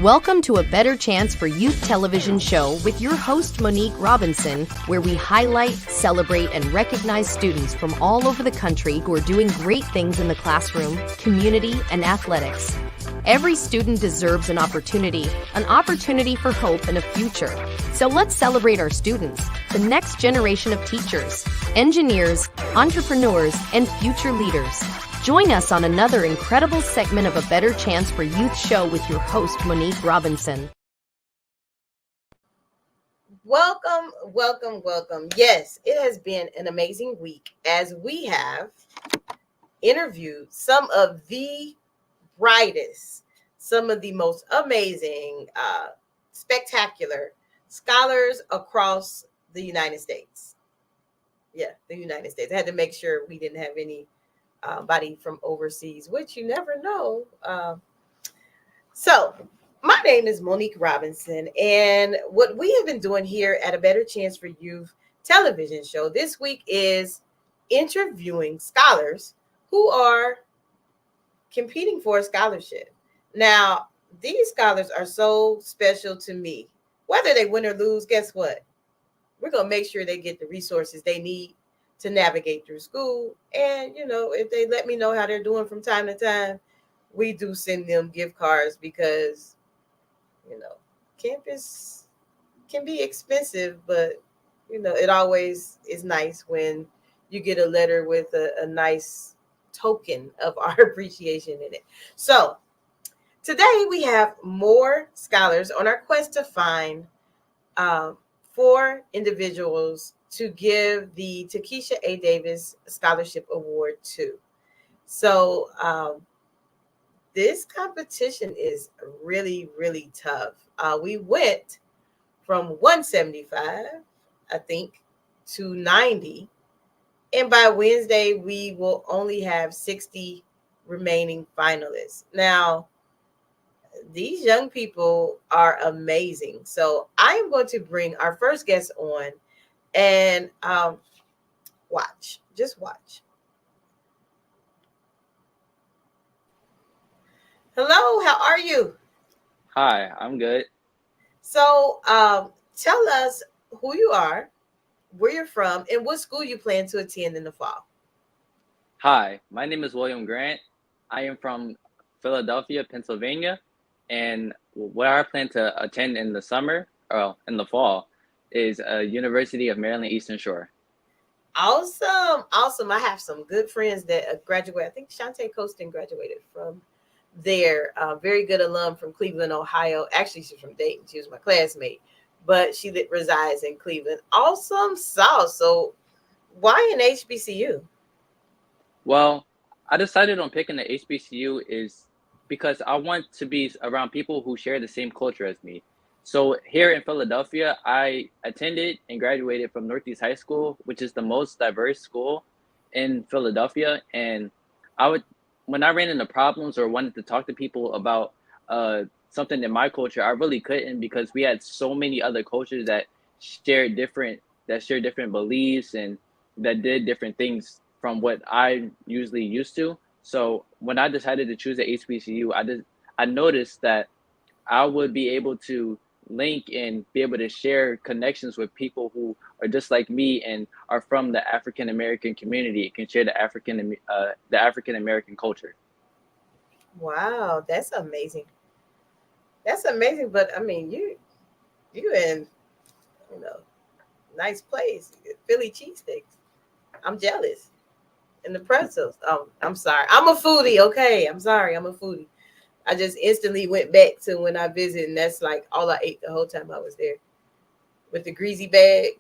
Welcome to A Better Chance for Youth television show with your host, Monique Robinson, where we highlight, celebrate, and recognize students from all over the country who are doing great things in the classroom, community, and athletics. Every student deserves an opportunity for hope and a future. So let's celebrate our students, the next generation of teachers, engineers, entrepreneurs, and future leaders. Join us on another incredible segment of A Better Chance for Youth show with your host, Monique Robinson. Welcome. Yes, it has been an amazing week as we have interviewed some of the brightest, some of the most amazing, spectacular scholars across the United States. Yeah, the United States. I had to make sure we didn't have any body from overseas, which you never know. So my name is Monique Robinson, and what we have been doing here at A Better Chance for Youth television show this week is interviewing scholars who are competing for a scholarship. Now, these scholars are so special to me. Whether they win or lose, guess what? We're going to make sure they get the resources they need to navigate through school. And, if they let me know how they're doing from time to time, we do send them gift cards because, campus can be expensive, but, it always is nice when you get a letter with a nice token of our appreciation in it. So today we have more scholars on our quest to find 4 individuals to give the Takisha A. Davis Scholarship Award to. So this competition is really, really tough. We went from 175, I think, to 90. And by Wednesday, we will only have 60 remaining finalists. Now, these young people are amazing. So I am going to bring our first guest on and just watch. Hello, how are you? Hi, I'm good. So tell us who you are, where you're from, and what school you plan to attend in the fall. Hi, my name is William Grant. I am from Philadelphia, Pennsylvania, and where I plan to attend in the summer, or in the fall, is University of Maryland Eastern Shore. Awesome. I have some good friends that graduated. I think Shantae Costin graduated from there. Very good alum from Cleveland, Ohio. Actually, she's from Dayton. She was my classmate, but she resides in Cleveland. Awesome sauce. So why an HBCU? Well, I decided on picking the HBCU is because I want to be around people who share the same culture as me. So here in Philadelphia, I attended and graduated from Northeast High School, which is the most diverse school in Philadelphia. And when I ran into problems or wanted to talk to people about something in my culture, I really couldn't because we had so many other cultures that share different beliefs and that did different things from what I usually used to. So when I decided to choose the HBCU, I noticed that I would be able to link and be able to share connections with people who are just like me and are from the African American community and can share the African American culture. Wow, that's amazing. But I mean, you in nice place. Philly cheesesteaks. I'm jealous. And the pretzels. Oh, I'm sorry. I'm a foodie. Okay, I'm sorry. I'm a foodie. I just instantly went back to when I visited, and that's like all I ate the whole time I was there. With the greasy bag.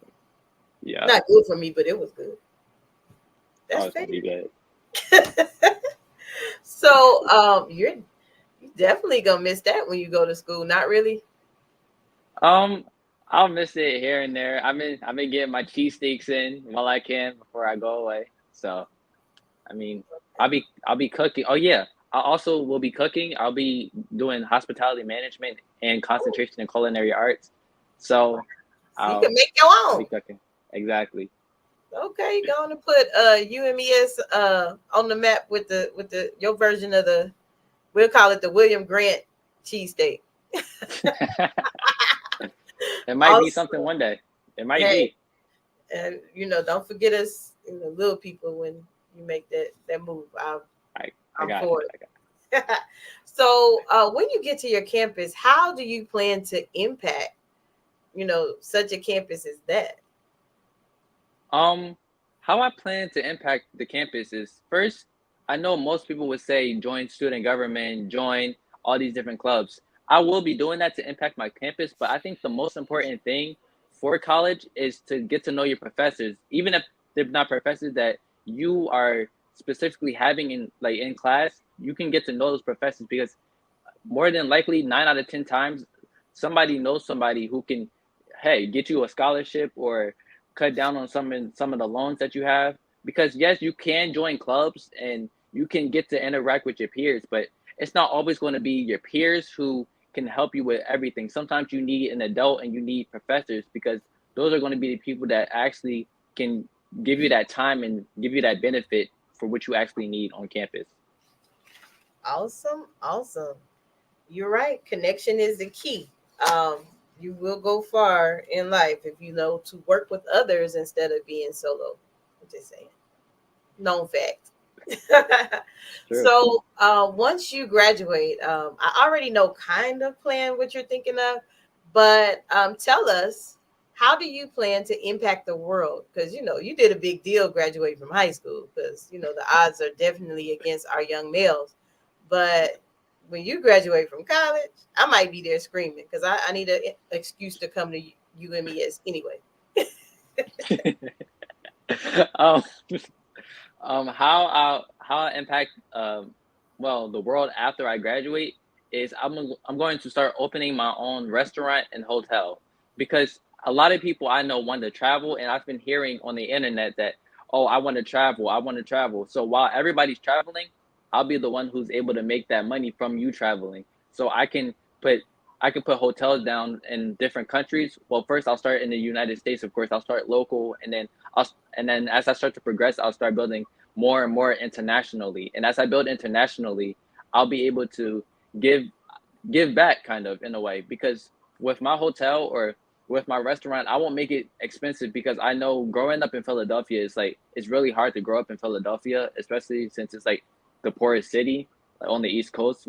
Yeah. Not good for me, but it was good. That's gonna be good. So you're definitely gonna miss that when you go to school. Not really. I'll miss it here and there. I've been getting my cheesesteaks in while I can before I go away. So, I mean, I'll be cooking. Oh yeah, I also will be cooking. I'll be doing hospitality management and concentration in culinary arts. So, you can make your own. I'll be cooking. Exactly. Okay, you're going to put UMES on the map with your version of we'll call it the William Grant cheesesteak. It might be something Also, one day. It might hey, be. and don't forget us, little people, when you make that move. I I'm got for it. it. I got So, when you get to your campus, how do you plan to impact, such a campus as that? it. How I plan to impact the campus is first, I know most people would say join student government, join all these different clubs. I will be doing that to impact my campus, but I think the most important thing for college is to get to know your professors, even if they're not professors that you are specifically having in class. You can get to know those professors because more than likely 9 out of 10 times somebody knows somebody who can, hey, get you a scholarship or cut down on some of the loans that you have. Because yes, you can join clubs and you can get to interact with your peers, but it's not always going to be your peers who can help you with everything. Sometimes you need an adult and you need professors because those are going to be the people that actually can give you that time and give you that benefit for what you actually need on campus. Awesome, awesome. You're right. Connection is the key. Um, you will go far in life if you know to work with others instead of being solo. I'm just saying. Known fact. It's true. So, once you graduate, I already know kind of plan what you're thinking of, but tell us, how do you plan to impact the world? Because you did a big deal graduating from high school. Because the odds are definitely against our young males. But when you graduate from college, I might be there screaming because I need an excuse to come to UMES anyway. um, how I impact well the world after I graduate is I'm going to start opening my own restaurant and hotel because a lot of people I know want to travel and I've been hearing on the internet that, oh, I want to travel. So while everybody's traveling, I'll be the one who's able to make that money from you traveling. So put I can put hotels down in different countries. Well, first I'll start in the United States, of course. I'll start local, I'll and then as I start to progress, I'll start building more and more internationally. And as I build internationally, I'll be able to give give back kind of in a way because with my hotel or with my restaurant, I won't make it expensive because I know growing up in Philadelphia is like it's really hard to grow up in Philadelphia, especially since it's like the poorest city like, on the East Coast.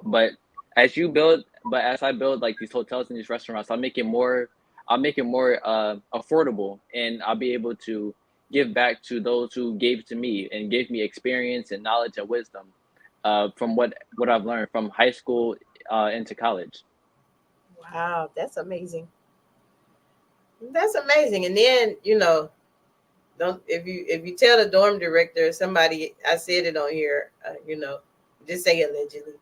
But but as I build like these hotels and these restaurants, I'll make it more affordable, and I'll be able to give back to those who gave to me and gave me experience and knowledge and wisdom from what I've learned from high school into college. Wow, that's amazing. That's amazing. And then don't if you tell the dorm director or somebody I said it on here, just say allegedly.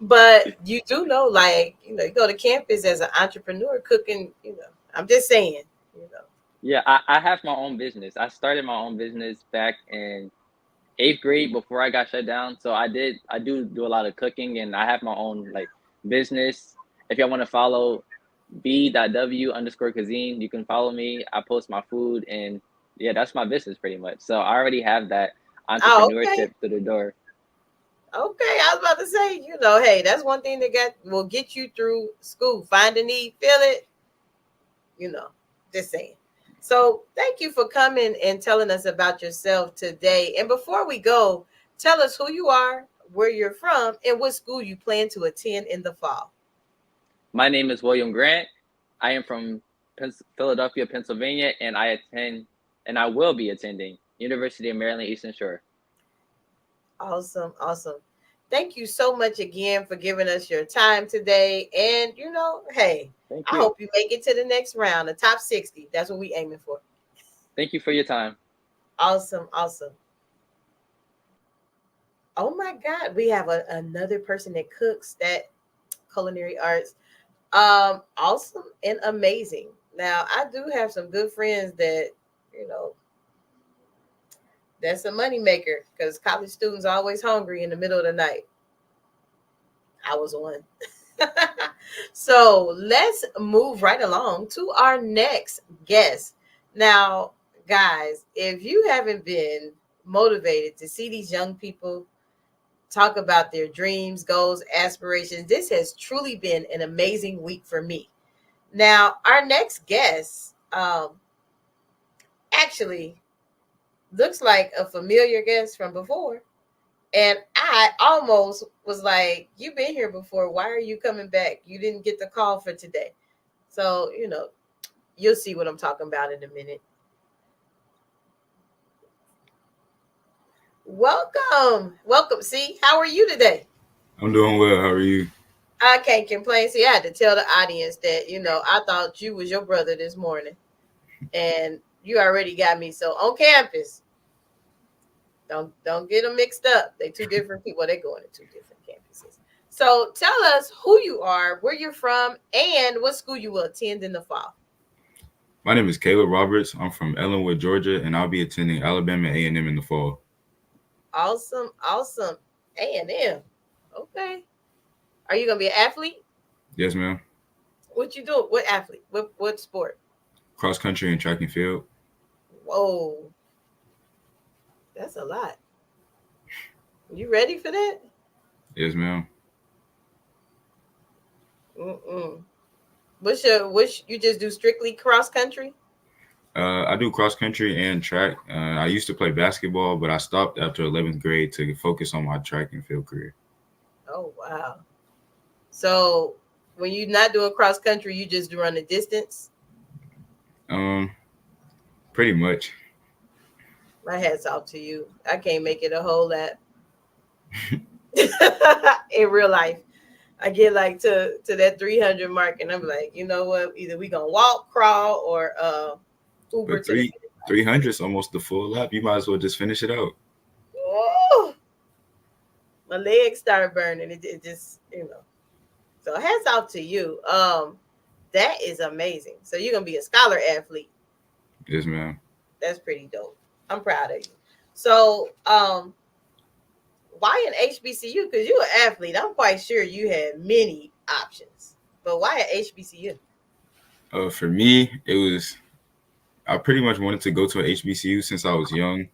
But you do know, like you go to campus as an entrepreneur cooking. I'm just saying. You know, Yeah, I have my own business. I started my own business back in eighth grade before I got shut down. So I do a lot of cooking and I have my own like business. If y'all want to follow b.w_cuisine, you can follow me. I post my food and yeah, that's my business pretty much. So I already have that oh, okay. entrepreneurship to the door. Okay, I was about to say, hey, that's one thing that will get you through school. Find a need, feel it, you know, just saying. So thank you for coming and telling us about yourself today. And before we go, tell us who you are, where you're from, and what school you plan to attend in the fall. My name is William Grant. I am from Philadelphia, Pennsylvania, and I will be attending University of Maryland Eastern Shore. Awesome, awesome. Thank you so much again for giving us your time today. And hey, Thank I you. hope you make it to the next round, the top 60. That's what we aiming for. Thank you for your time. Awesome, awesome. Oh my God, we have another person that cooks that culinary arts. Awesome and amazing. Now, I do have some good friends that, you know, that's a money maker because college students are always hungry in the middle of the night. I was one. So let's move right along to our next guest. Now, guys, if you haven't been motivated to see these young people talk about their dreams, goals, aspirations. This has truly been an amazing week for me. Now, our next guest actually looks like a familiar guest from before. And I almost was like, you've been here before. Why are you coming back? You didn't get the call for today. So, you'll see what I'm talking about in a minute. Welcome. Welcome. See, how are you today? I'm doing well. How are you? I can't complain. See, I had to tell the audience that, I thought you was your brother this morning. And you already got me. So on campus, don't get them mixed up. They two different people. They're going to two different campuses. So tell us who you are, where you're from, and what school you will attend in the fall. My name is Caleb Roberts. I'm from Ellenwood, Georgia, and I'll be attending Alabama A&M in the fall. Awesome. A&M. Okay. Are you gonna be an athlete? Yes, ma'am. What you doing? What athlete? What sport? Cross country and track and field. Whoa. That's a lot. You ready for that? Yes, ma'am. Which you just do strictly cross country? I do cross country and track. I used to play basketball, but I stopped after 11th grade to focus on my track and field career. Oh, wow. So when you're not doing cross country, you just run the distance? Pretty much. My hat's off to you. I can't make it a whole lot. In real life, I get like to that 300 mark, and I'm like, you know what? Either we gonna walk, crawl, or Uber. But 300 is almost the full lap. You might as well just finish it out. Oh, my legs start burning. It just, So hats off to you. That is amazing. So you're gonna be a scholar athlete. Yes, ma'am. That's pretty dope. I'm proud of you. So, why an HBCU? Because you're an athlete. I'm quite sure you had many options. But why an HBCU? For me, I pretty much wanted to go to an HBCU since I was young.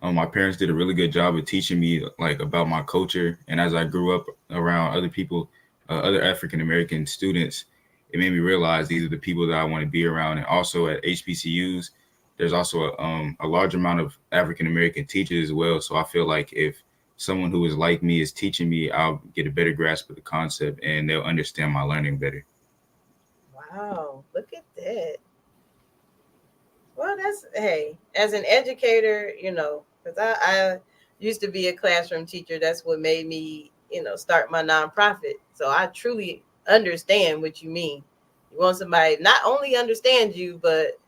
My parents did a really good job of teaching me like about my culture. And as I grew up around other people, other African-American students, it made me realize these are the people that I want to be around. And also at HBCUs, there's also a large amount of African-American teachers as well. So I feel like if someone who is like me is teaching me, I'll get a better grasp of the concept and they'll understand my learning better. Wow, look at that. Well, hey, as an educator, because I used to be a classroom teacher. That's what made me, start my nonprofit. So I truly understand what you mean. You want somebody not only understand you, but,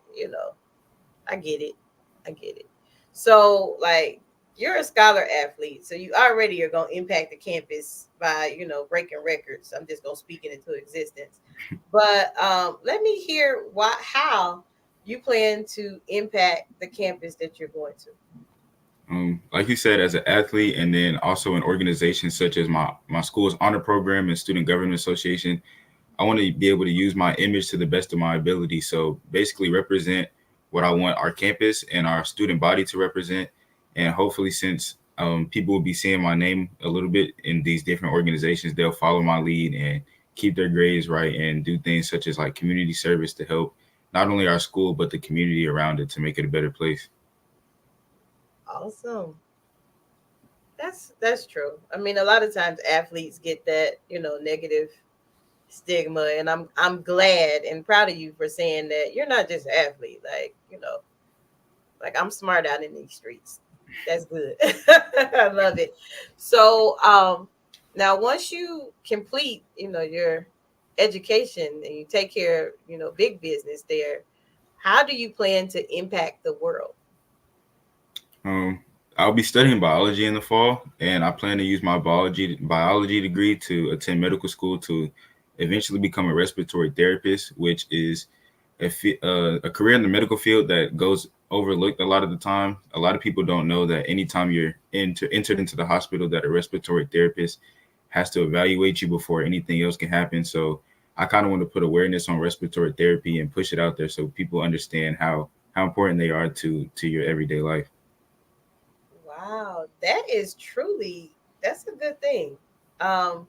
I get it. So, like, you're a scholar athlete, so you already are going to impact the campus by, breaking records. I'm just going to speak it into existence. But let me hear how you plan to impact the campus that you're going to. Like you said, as an athlete, and then also in organizations such as my school's honor program and student government association, I want to be able to use my image to the best of my ability. So basically represent what I want our campus and our student body to represent. And hopefully, since people will be seeing my name a little bit in these different organizations, they'll follow my lead and keep their grades right and do things such as like community service to help not only our school, but the community around it to make it a better place. Awesome. That's true. I mean, a lot of times athletes get that, negative stigma, and I'm glad and proud of you for saying that you're not just an athlete. Like, like I'm smart out in these streets. That's good. I love it. So now once you complete, your education and you take care of, big business there, how do you plan to impact the world? I'll be studying biology in the fall, and I plan to use my biology degree to attend medical school to eventually become a respiratory therapist, which is a career in the medical field that goes overlooked a lot of the time. A lot of people don't know that anytime you're entered into the hospital, that a respiratory therapist has to evaluate you before anything else can happen. So I kind of want to put awareness on respiratory therapy and push it out there so people understand how important they are to your everyday life. Wow, That's a good thing. Um,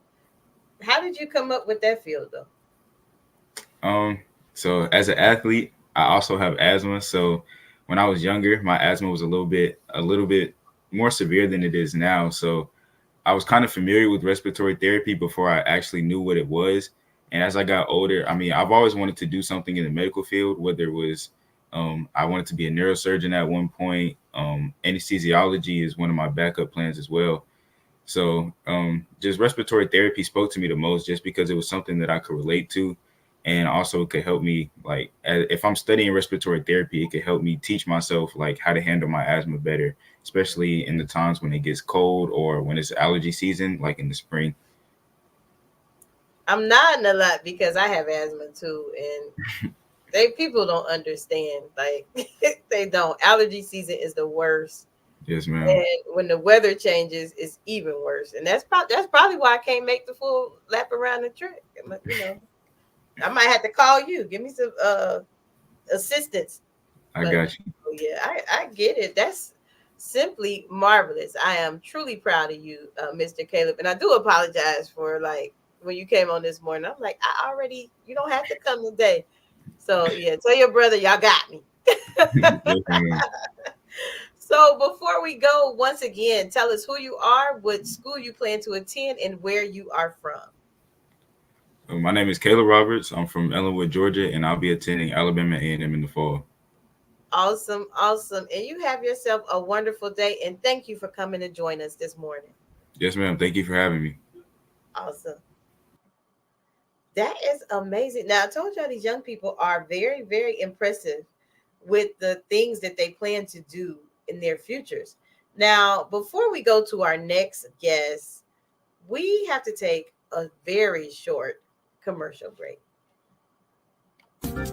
how did you come up with that field though? Um, so as an athlete, I also have asthma. So when I was younger, my asthma was a little bit more severe than it is now. So I was kind of familiar with respiratory therapy before I actually knew what it was. And as I got older, I mean, I've always wanted to do something in the medical field, whether it was I wanted to be a neurosurgeon at one point. Anesthesiology is one of my backup plans as well. So just respiratory therapy spoke to me the most just because it was something that I could relate to. And also could help me like if I'm studying respiratory therapy, it could help me teach myself like how to handle my asthma better, especially in the times when it gets cold or when it's allergy season, like in the spring. I'm nodding a lot because I have asthma too, and they people don't understand. Like they don't. Allergy season is the worst, Yes, ma'am. and when the weather changes, it's even worse. And that's probably why I can't make the full lap around the track. You know, I might have to call you. Give me some assistance. I But got you. yeah, I get it. That's simply marvelous. I am truly proud of you, Mr. Caleb. And I do apologize for like when you came on this morning. I'm like, you don't have to come today. So yeah, tell your brother y'all got me. Yes, ma'am. So before we go, once again, tell us who you are, what school you plan to attend, and where you are from. My name is Caleb Roberts. I'm from Ellenwood, Georgia, and I'll be attending Alabama A&M in the fall. Awesome, awesome. And you have yourself a wonderful day. And thank you for coming to join us this morning. Yes, ma'am. Thank you for having me. Awesome. That is amazing. Now, I told y'all these young people are very, very impressive with the things that they plan to do in their futures. Now, before we go to our next guest, we have to take a very short commercial break.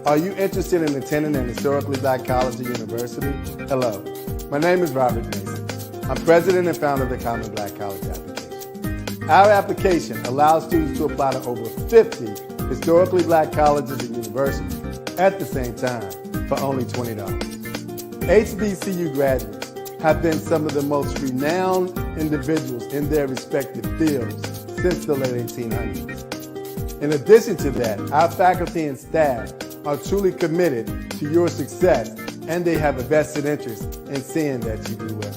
Are you interested in attending an historically black college or university? Hello, my name is Robert Mason. I'm president and founder of the Common Black College application. Our application allows students to apply to over 50 historically black colleges and universities at the same time for only $20. HBCU graduates have been some of the most renowned individuals in their respective fields since the late 1800s. In addition to that, our faculty and staff are truly committed to your success, and they have a vested interest in seeing that you do well.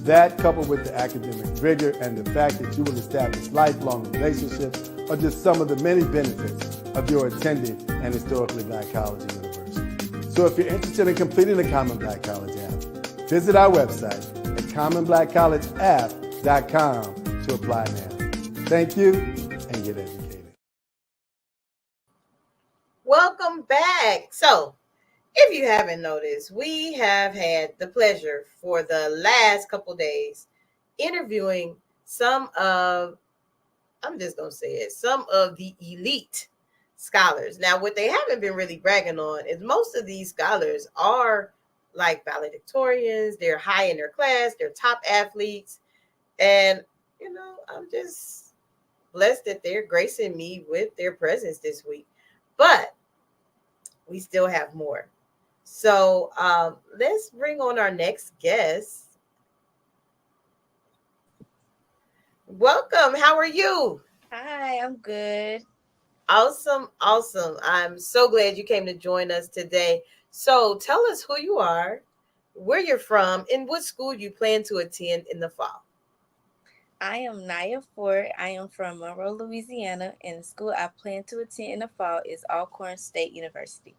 That, coupled with the academic rigor and the fact that you will establish lifelong relationships, are just some of the many benefits of your attending an historically black college or university. So if you're interested in completing the Common Black College app, visit our website at commonblackcollegeapp.com to apply now. Thank you, and get educated. Welcome back. So, if you haven't noticed, we have had the pleasure for the last couple days interviewing I'm just going to say it, some of the elite scholars. Now, what they haven't been really bragging on is most of these scholars are like valedictorians, they're high in their class, they're top athletes. And, I'm just blessed that they're gracing me with their presence this week. But we still have more. So let's bring on our next guest. Welcome. How are you? Hi, I'm good. Awesome. Awesome. I'm so glad you came to join us today. So tell us who you are, where you're from, and what school you plan to attend in the fall. I am Naya Ford. I am from Monroe, Louisiana, and the school I plan to attend in the fall is Alcorn State University.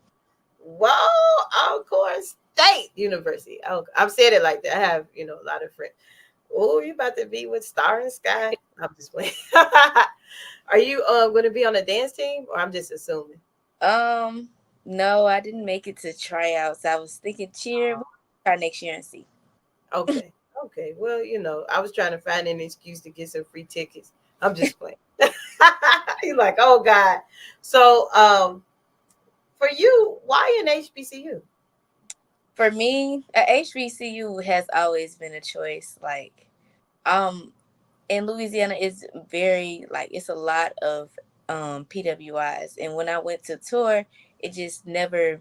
Whoa, Alcorn State University. Oh, I've said it like that. I have, a lot of friends. Oh, you about to be with Star and Sky? I'm just playing. Are you going to be on a dance team, or I'm just assuming? No, I didn't make it to tryouts. I was thinking cheer. We'll try next year and see. Okay. Okay. Well, I was trying to find an excuse to get some free tickets. I'm just playing. You're like, oh God. So, for you, why an HBCU? For me, a HBCU has always been a choice. Like, in Louisiana, it's very it's a lot of PWIs, and when I went to tour, it just never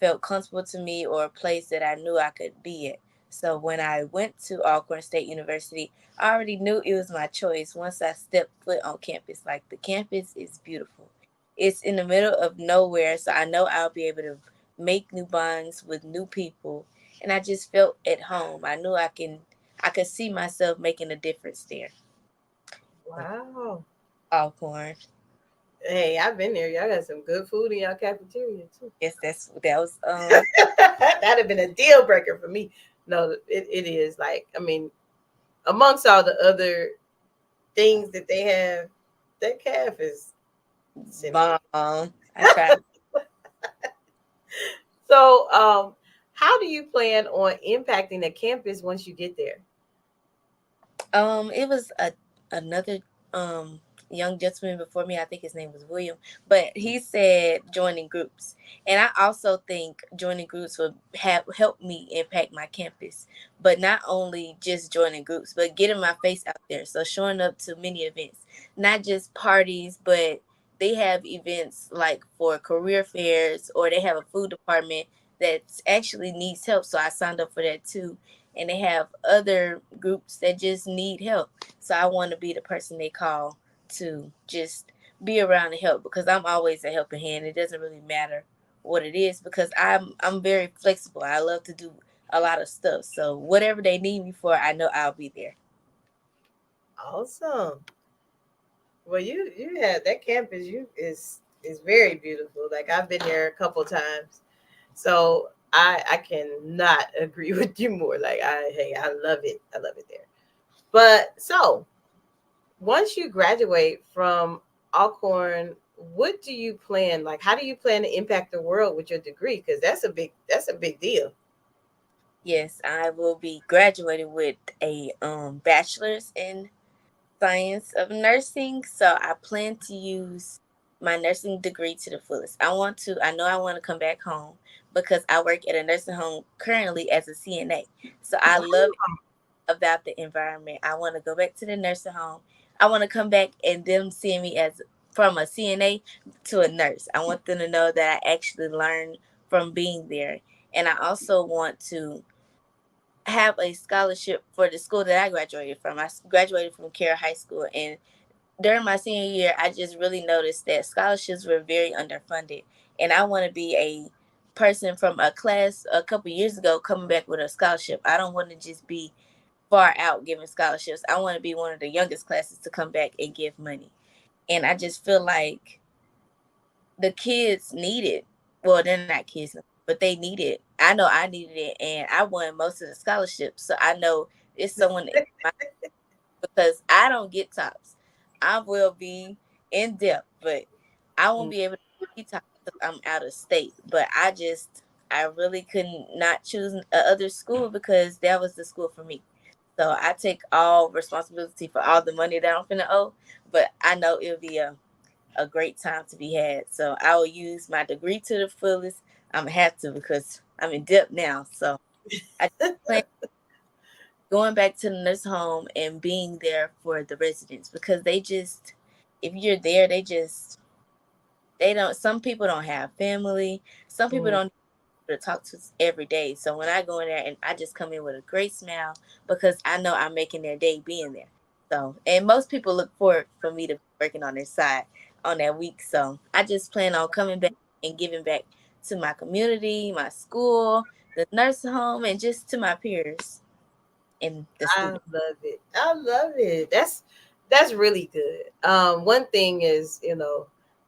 felt comfortable to me or a place that I knew I could be at. So when I went to Alcorn State University, I already knew it was my choice once I stepped foot on campus. Like, the campus is beautiful. It's in the middle of nowhere, so I know I'll be able to make new bonds with new people. And I just felt at home. I knew I could see myself making a difference there. Wow. Alcorn. Hey, I've been there. Y'all got some good food in y'all cafeteria too. Yes, that was That'd have been a deal breaker for me. No, it is like, I mean, amongst all the other things that they have, that calf is simple. bomb. I tried. So, how do you plan on impacting the campus once you get there? It was another young gentleman before me. I think his name was William, but he said joining groups, and I also think joining groups would have helped me impact my campus. But not only just joining groups, but getting my face out there. So showing up to many events, not just parties, but they have events like for career fairs, or they have a food department that actually needs help. So I signed up for that too, and they have other groups that just need help. So I want to be the person they call to just be around and help, because I'm always a helping hand. It doesn't really matter what it is, because I'm very flexible. I love to do a lot of stuff. So whatever they need me for, I know I'll be there. Awesome. Well, you had that campus. You is very beautiful. Like, I've been there a couple times, so I cannot agree with you more. Like, I love it. I love it there. But so once you graduate from Alcorn, what do you plan? Like, how do you plan to impact the world with your degree? Because that's a big deal. Yes, I will be graduating with a bachelor's in science of nursing. So I plan to use my nursing degree to the fullest. I know I want to come back home, because I work at a nursing home currently as a CNA. So I Wow. love about the environment. I want to go back to the nursing home. I want to come back and them seeing me as from a CNA to a nurse. I want them to know that I actually learned from being there. And I also want to have a scholarship for the school that I graduated from. I graduated from Care High School, and during my senior year, I just really noticed that scholarships were very underfunded. And I want to be a person from a class a couple years ago coming back with a scholarship. I don't want to just be far out giving scholarships. I want to be one of the youngest classes to come back and give money. And I just feel like the kids need it. Well, they're not kids, but they need it. I know I needed it, and I won most of the scholarships. So I know it's someone because I don't get tops. I will be in depth, but I won't be able to be tops because I'm out of state. But I really couldn't not choose a other school, because that was the school for me. So I take all responsibility for all the money that I'm finna owe, but I know it'll be a great time to be had. So I will use my degree to the fullest. I'm gonna have to, because I'm in depth now. So I plan going back to the nurse home and being there for the residents, because if you're there, they don't, some people don't have family. Some people Mm. don't to talk to every day. So when I go in there, and I just come in with a great smile, because I know I'm making their day being there. So, and most people look forward for me to be working on their side on that week. So I just plan on coming back and giving back to my community, my school, the nursing home, and just to my peers and the I students. love it. I love it. That's really good. One thing is,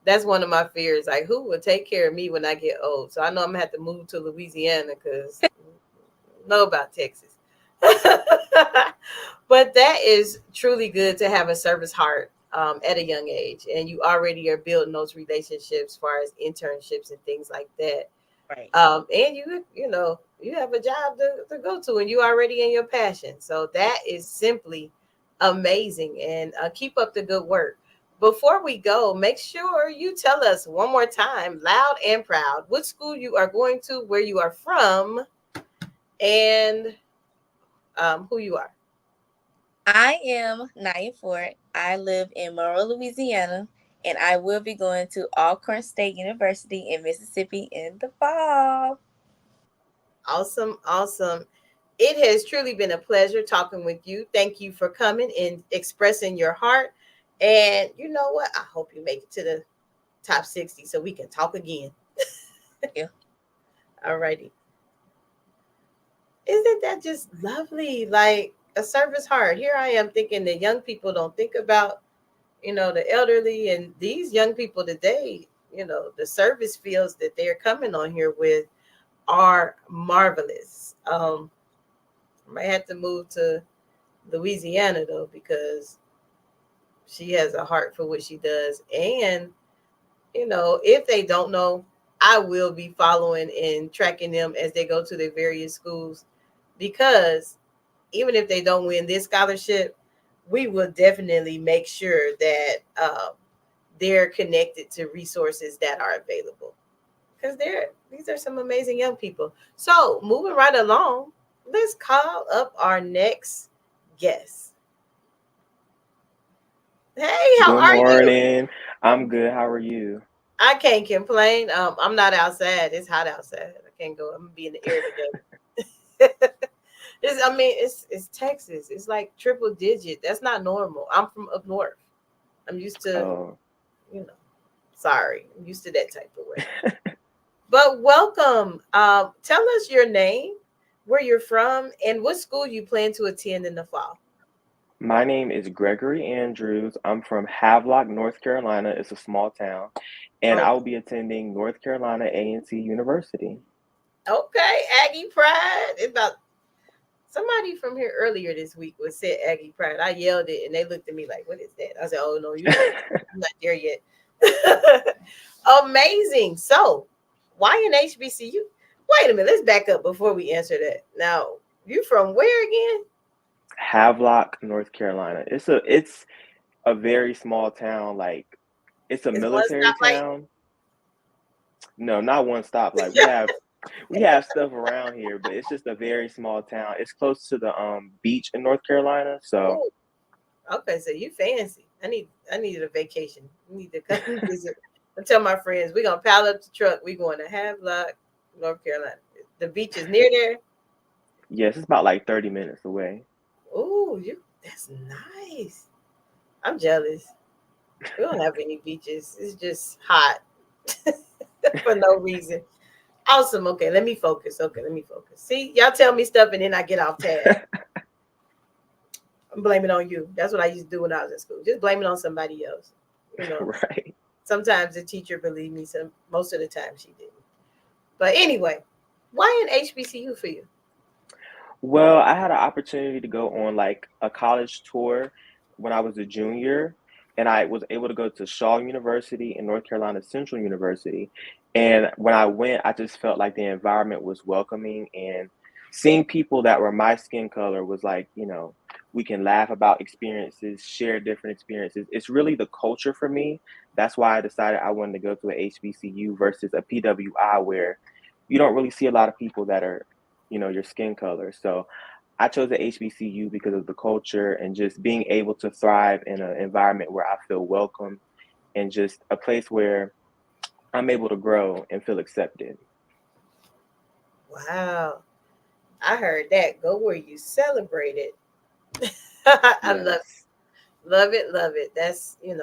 that's one of my fears. Like, who will take care of me when I get old? So I know I'm gonna have to move to Louisiana, because know about Texas. But that is truly good to have a service heart at a young age, and you already are building those relationships as far as internships and things like that. Right. And you have a job to go to, and you already in your passion. So that is simply amazing. And keep up the good work. Before we go, make sure you tell us one more time, loud and proud, what school you are going to, where you are from, and who you are. I am Naya Ford. I live in Monroe, Louisiana, and I will be going to Alcorn State University in Mississippi in the fall. Awesome, awesome. it has truly been a pleasure talking with you. Thank you for coming and expressing your heart. And you know what? I hope you make it to the top 60 so we can talk again. Yeah. All righty. Isn't that just lovely? Like a service heart. Here I am thinking that young people don't think about, the elderly, and these young people today, the service fields that they're coming on here with are marvelous. I might have to move to Louisiana though, because she has a heart for what she does. And, if they don't know, I will be following and tracking them as they go to their various schools, because even if they don't win this scholarship, we will definitely make sure that they're connected to resources that are available, because these are some amazing young people. So moving right along, let's call up our next guest. Hey, how Good are you? morning. I'm good. How are you? I can't complain. I'm not outside. It's hot outside. I can't go. I'm gonna be in the air today. It's Texas. It's like triple digit. That's not normal. I'm from up north. I'm used to, Oh, you know, sorry. I'm used to that type of way. But welcome. Tell us your name, where you're from, and what school you plan to attend in the fall. my name is Gregory Andrews. I'm from Havelock, North Carolina. It's a small town, and I Oh, will be attending North Carolina A&T University. okay. Aggie Pride. It's about somebody from here earlier this week was said Aggie Pride. I yelled it and they looked at me like, what is that? I said, oh no, you're not there yet. Amazing. So why in HBCU? Wait a minute, let's back up before we answer that. Now, you from where again? Havelock, North Carolina. It's a very small town. Like it's a Is one military stoplight? town. No, not one stop. Like we have stuff around here, but it's just a very small town. It's close to the beach in North Carolina, so Oh, okay, so you fancy. I needed a vacation. I need to come visit. I tell my friends we're gonna pile up the truck. We're going to Havelock, North Carolina. The beach is near there. yes, it's about like 30 minutes away. Oh, that's nice. I'm jealous. We don't have any beaches. It's just hot for no reason. Awesome. Okay, let me focus. See, y'all tell me stuff and then I get off task. I'm blaming on you. That's what I used to do when I was in school. Just blame it on somebody else. Right. Sometimes the teacher believed me. Most of the time she didn't. But anyway, why an HBCU for you? Well, I had an opportunity to go on like a college tour when I was a junior, and I was able to go to Shaw University and North Carolina Central University. And when I went, I just felt like the environment was welcoming, and seeing people that were my skin color was like, we can laugh about experiences, share different experiences. It's really the culture for me. That's why I decided I wanted to go to a HBCU versus a PWI where you don't really see a lot of people that are your skin color. So I chose the HBCU because of the culture and just being able to thrive in an environment where I feel welcome and just a place where I'm able to grow and feel accepted. Wow. I heard that. Go where you celebrate it. I love Yes. love it, love it. That's, and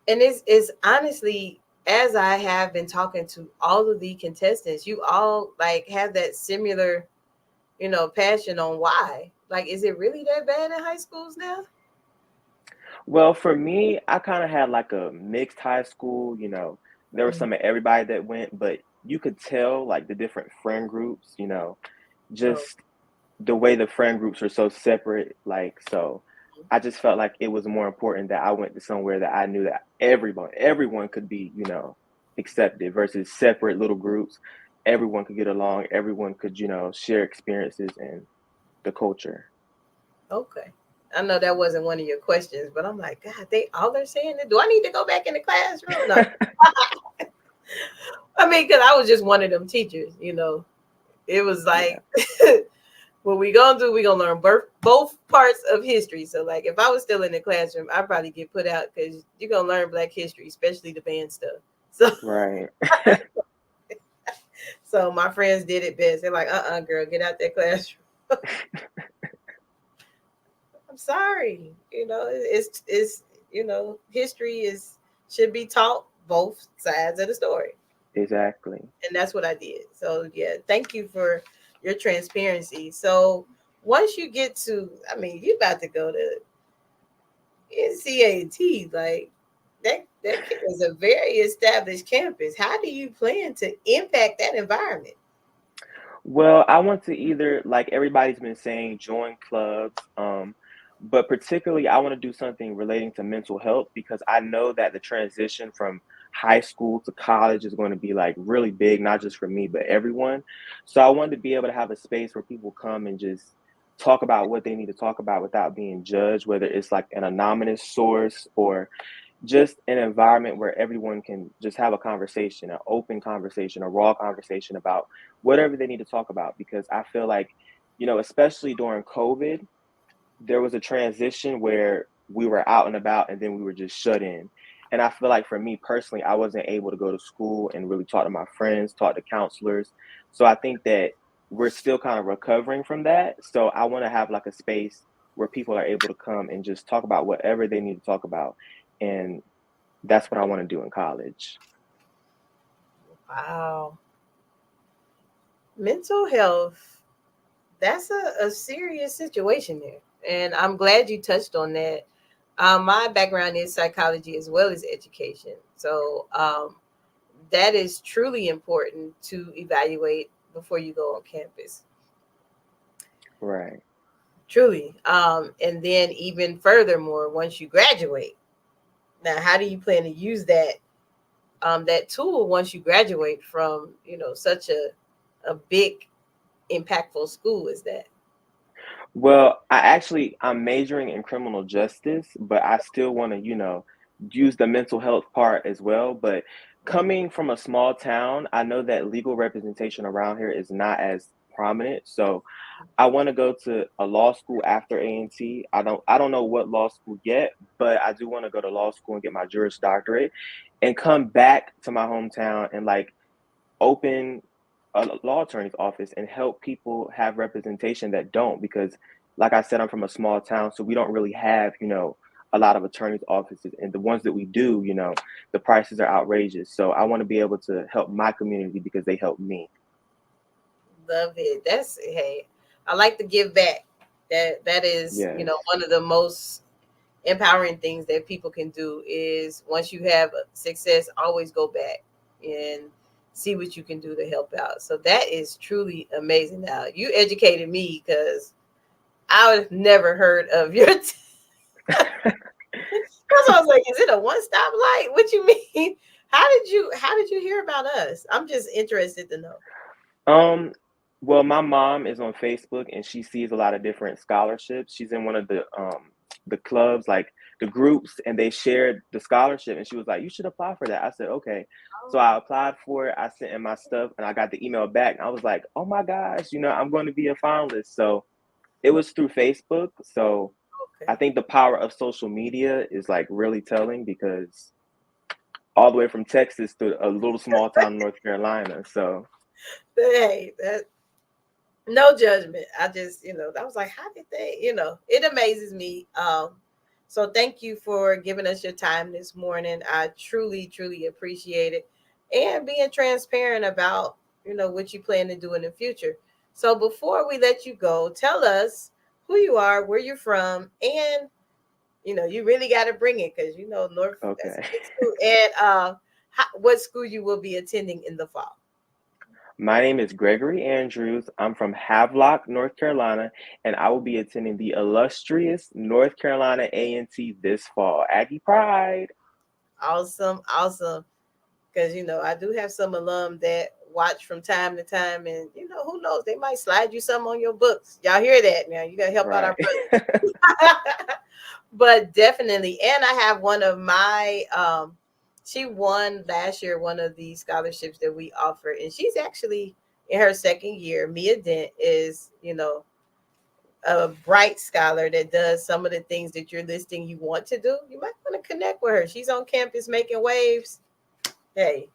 it's honestly, as I have been talking to all of the contestants, you all like have that similar, passion on why. Like, is it really that bad in high schools now? Well, for me, I kind of had like a mixed high school, there was Mhm. some of everybody that went, but you could tell like the different friend groups, Oh, just the way the friend groups are so separate, like so I just felt like it was more important that I went to somewhere that I knew that everyone could be, accepted versus separate little groups. Everyone could get along, everyone could, share experiences and the culture. okay. I know that wasn't one of your questions, but I'm like, God, they all are saying it. Do I need to go back in the classroom? No. I mean, because I was just one of them teachers. It was Yeah. like, what we gonna do, we gonna learn both parts of history. So like if I was still in the classroom, I'd probably get put out because you're gonna learn Black history, especially the band stuff. So Right. so my friends did it best. They're like, girl, get out that classroom. I'm sorry. It's history is should be taught both sides of the story. Exactly. And that's what I did. So yeah, thank you for your transparency. So once you get to, I mean, you about to go to NCAT, like that is a very established campus. How do you plan to impact that environment? Well, I want to either, like everybody's been saying, join clubs, but particularly I want to do something relating to mental health because I know that the transition from high school to college is going to be like really big, not just for me, but everyone. So I wanted to be able to have a space where people come and just talk about what they need to talk about without being judged, whether it's like an anonymous source or just an environment where everyone can just have a conversation, an open conversation, a raw conversation about whatever they need to talk about. Because I feel like, especially during COVID, there was a transition where we were out and about and then we were just shut in. And I feel like for me personally, I wasn't able to go to school and really talk to my friends, talk to counselors. So I think that we're still kind of recovering from that. So I want to have like a space where people are able to come and just talk about whatever they need to talk about. And that's what I want to do in college. Wow. Mental health, that's a serious situation there. And I'm glad you touched on that. My background is psychology as well as education. So that is truly important to evaluate before you go on campus. Right. Truly. And then even furthermore, once you graduate, now how do you plan to use that tool once you graduate from such a big impactful school as that? Well, I'm majoring in criminal justice, but I still want to, use the mental health part as well. But coming from a small town, I know that legal representation around here is not as prominent. So I want to go to a law school after A&T. I don't know what law school yet, but I do want to go to law school and get my Juris Doctorate and come back to my hometown and like open a law attorney's office and help people have representation that don't, because like I said, I'm from a small town, so we don't really have, a lot of attorneys offices, and the ones that we do, the prices are outrageous. So I want to be able to help my community because they help me. Love it. That's, hey, I like to give back. That is, Yes. one of the most empowering things that people can do is once you have success, always go back and see what you can do to help out. So that is truly amazing. Now you educated me because I would have never heard of your because I was like, is it a one stop light? What you mean? How did you hear about us? I'm just interested to know. Um, well, my mom is on Facebook and she sees a lot of different scholarships. She's in one of the clubs, like the groups, and they shared the scholarship and she was like, "You should apply for that." I said, "Okay." So I applied for it. I sent in my stuff and I got the email back and I was like, "Oh my gosh, I'm going to be a finalist." So it was through Facebook. So I Okay. think the power of social media is like really telling because all the way from Texas to a little small town in North Carolina. So Hey, that no judgment. I just, I was like, how did they, it amazes me. So thank you for giving us your time this morning. I truly, truly appreciate it. And being transparent about, what you plan to do in the future. So before we let you go, tell us who you are, where you're from, and you really got to bring it because North, that's a okay. big school. And what school you will be attending in the fall. My name is Gregory Andrews. I'm from Havelock, North Carolina, and I will be attending the illustrious North Carolina A&T this fall. Aggie Pride. Awesome, awesome. Because I do have some alum that watch from time to time, and who knows, they might slide you some on your books. Y'all hear that now? You gotta help out our Right. brothers. But definitely, and I have one of my she won last year one of the scholarships that we offer, and she's actually in her second year. Mia Dent is a bright scholar that does some of the things that you're listing you want to do. You might want to connect with her. She's on campus making waves. Hey,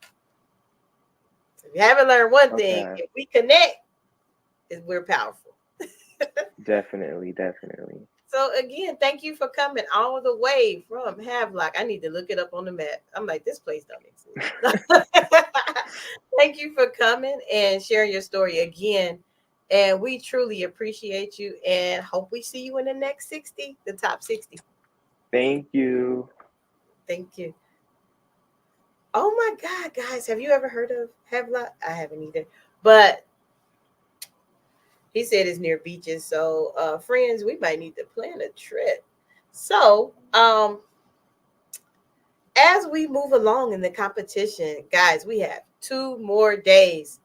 if you haven't learned one thing, Okay. if we connect, is we're powerful. Definitely. So again, thank you for coming all the way from Havelock. I need to look it up on the map. I'm like, this place don't exist. Thank you for coming and sharing your story again. And we truly appreciate you and hope we see you in the next 60, the top 60. Thank you. Thank you. Oh my God, guys, have you ever heard of Havelock? I haven't either. But he said it's near beaches. So friends, we might need to plan a trip. So as we move along in the competition, guys, we have 2 more days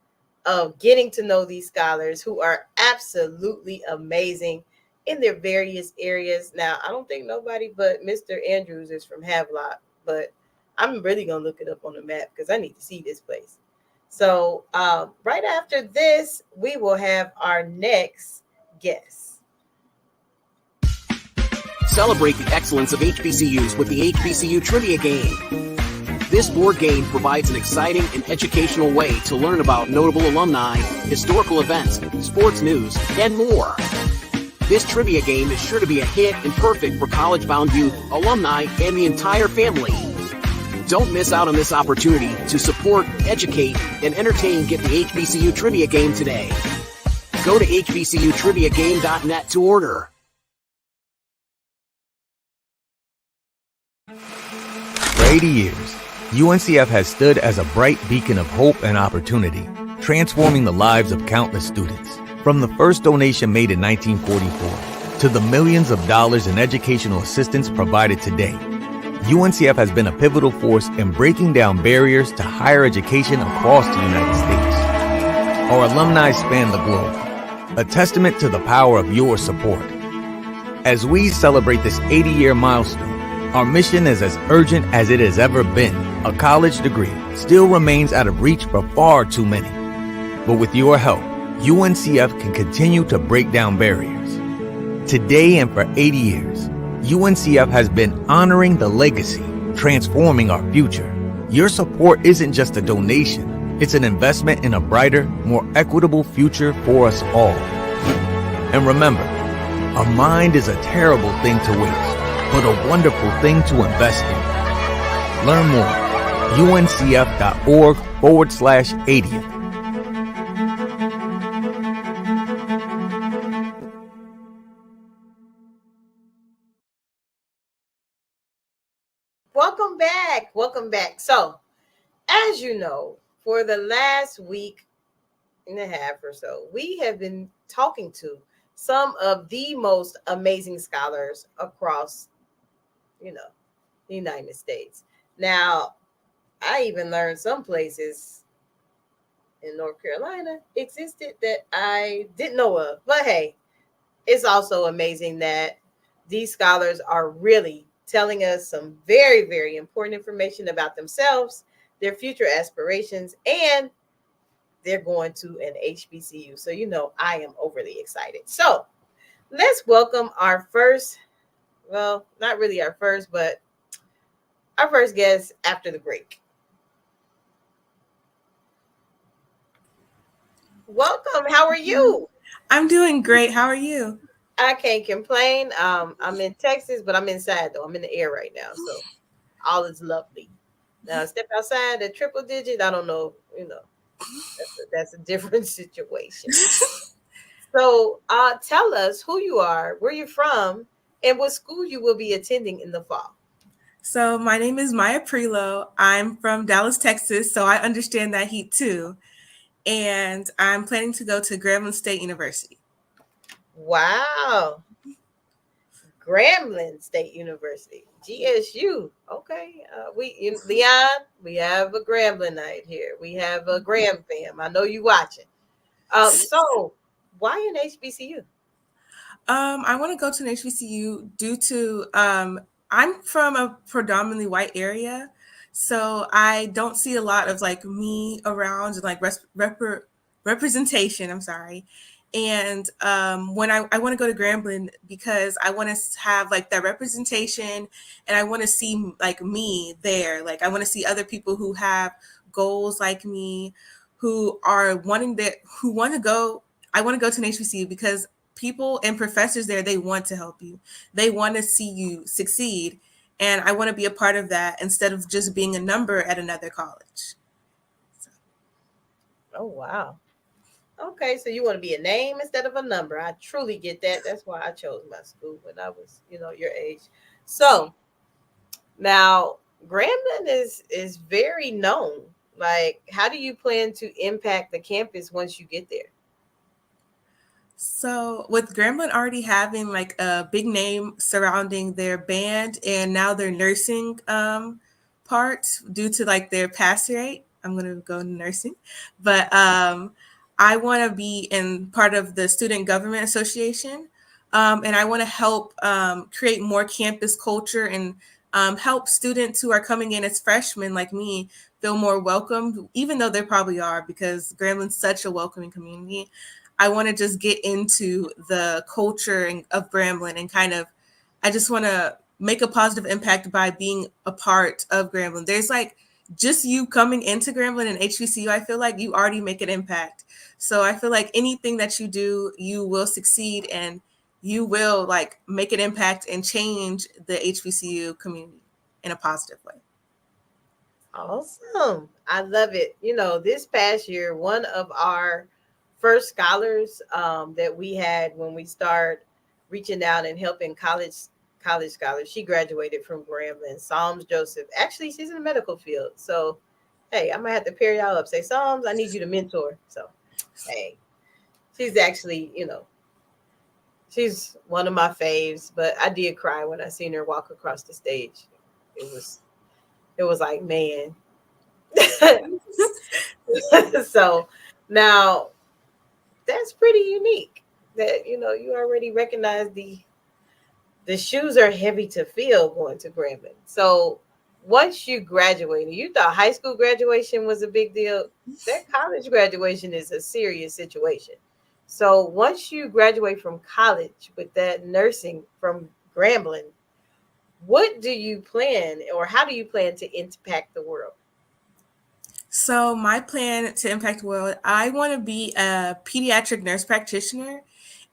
of getting to know these scholars who are absolutely amazing in their various areas. Now, I don't think nobody but Mr. Andrews is from Havelock, but I'm really going to look it up on the map because I need to see this place. So right after this, we will have our next guest. Celebrate the excellence of HBCUs with the HBCU Trivia Game. This board game provides an exciting and educational way to learn about notable alumni, historical events, sports news, and more. This trivia game is sure to be a hit and perfect for college-bound youth, alumni, and the entire family. Don't miss out on this opportunity to support, educate, and entertain Get the HBCU Trivia Game today. Go to hbcutriviagame.net to order. For 80 years, UNCF has stood as a bright beacon of hope and opportunity, transforming the lives of countless students. From the first donation made in 1944 to the millions of dollars in educational assistance provided today, UNCF has been a pivotal force in breaking down barriers to higher education across the United States. Our alumni span the globe, a testament to the power of your support. As we celebrate this 80-year milestone, our mission is as urgent as it has ever been. A college degree still remains out of reach for far too many. But with your help, UNCF can continue to break down barriers. Today and for 80 years, UNCF has been honoring the legacy, transforming our future. Your support isn't just a donation, it's an investment in a brighter, more equitable future for us all. And remember, a mind is a terrible thing to waste, but a wonderful thing to invest in. Learn more, uncf.org/80th. Welcome back. So, as you know, for the last week and a half or so, we have been talking to some of the most amazing scholars across, the United States. Now, I even learned some places in North Carolina existed that I didn't know of. But hey, it's also amazing that these scholars are really telling us some very, very important information about themselves, their future aspirations, and they're going to an HBCU. So, I am overly excited. So let's welcome our first, well, not really our first, but our first guest after the break. Welcome. How are you? I'm doing great. How are you? I can't complain. I'm in Texas, but I'm inside though. I'm in the air right now, so all is lovely. Now step outside at triple digit. I don't know. That's a different situation. So, tell us who you are, where you're from, and what school you will be attending in the fall. So my name is Maya Prelo. I'm from Dallas, Texas, so I understand that heat too. And I'm planning to go to Grambling State University. Wow. Grambling State University, GSU. Okay. Leon, we have a Grambling night here. We have a Graham fam. I know you watching. So why an HBCU? I want to go to an HBCU due to I'm from a predominantly white area, so I don't see a lot of like me around and like representation. I'm sorry. And when I want to go to Grambling because I want to have like that representation, and I want to see like me there. Like I want to see other people who have goals like me, who are who want to go. I want to go to an HBCU because people and professors there, they want to help you. They want to see you succeed. And I want to be a part of that instead of just being a number at another college. Oh, wow. Okay, so you want to be a name instead of a number. I truly get that. That's why I chose my school when I was, your age. So now Grambling is very known. Like, how do you plan to impact the campus once you get there? So with Grambling already having like a big name surrounding their band and now their nursing part due to like their pass rate, I'm gonna go nursing, but I want to be in part of the Student Government Association, and I want to help create more campus culture and help students who are coming in as freshmen like me feel more welcomed, even though they probably are because Grambling's such a welcoming community. I want to just get into the culture of Grambling and I just want to make a positive impact by being a part of Grambling. There's like just you coming into Grambling and HBCU, I feel like you already make an impact. So I feel like anything that you do, you will succeed and you will like make an impact and change the HBCU community in a positive way. Awesome. I love it. This past year, one of our first scholars that we had when we started reaching out and helping college scholars, she graduated from Grambling. Psalms Joseph. Actually, she's in the medical field. So, hey, I might have to pair y'all up. Say, Psalms, I need you to mentor. So, hey, she's actually, she's one of my faves. But I did cry when I seen her walk across the stage. It was like, man. So now that's pretty unique that you already recognize the shoes are heavy to fill going to Grambling. So once you graduated, you thought high school graduation was a big deal. That college graduation is a serious situation. So once you graduate from college with that nursing from Grambling, what do you plan or how do you plan to impact the world? So my plan to impact the world, I want to be a pediatric nurse practitioner.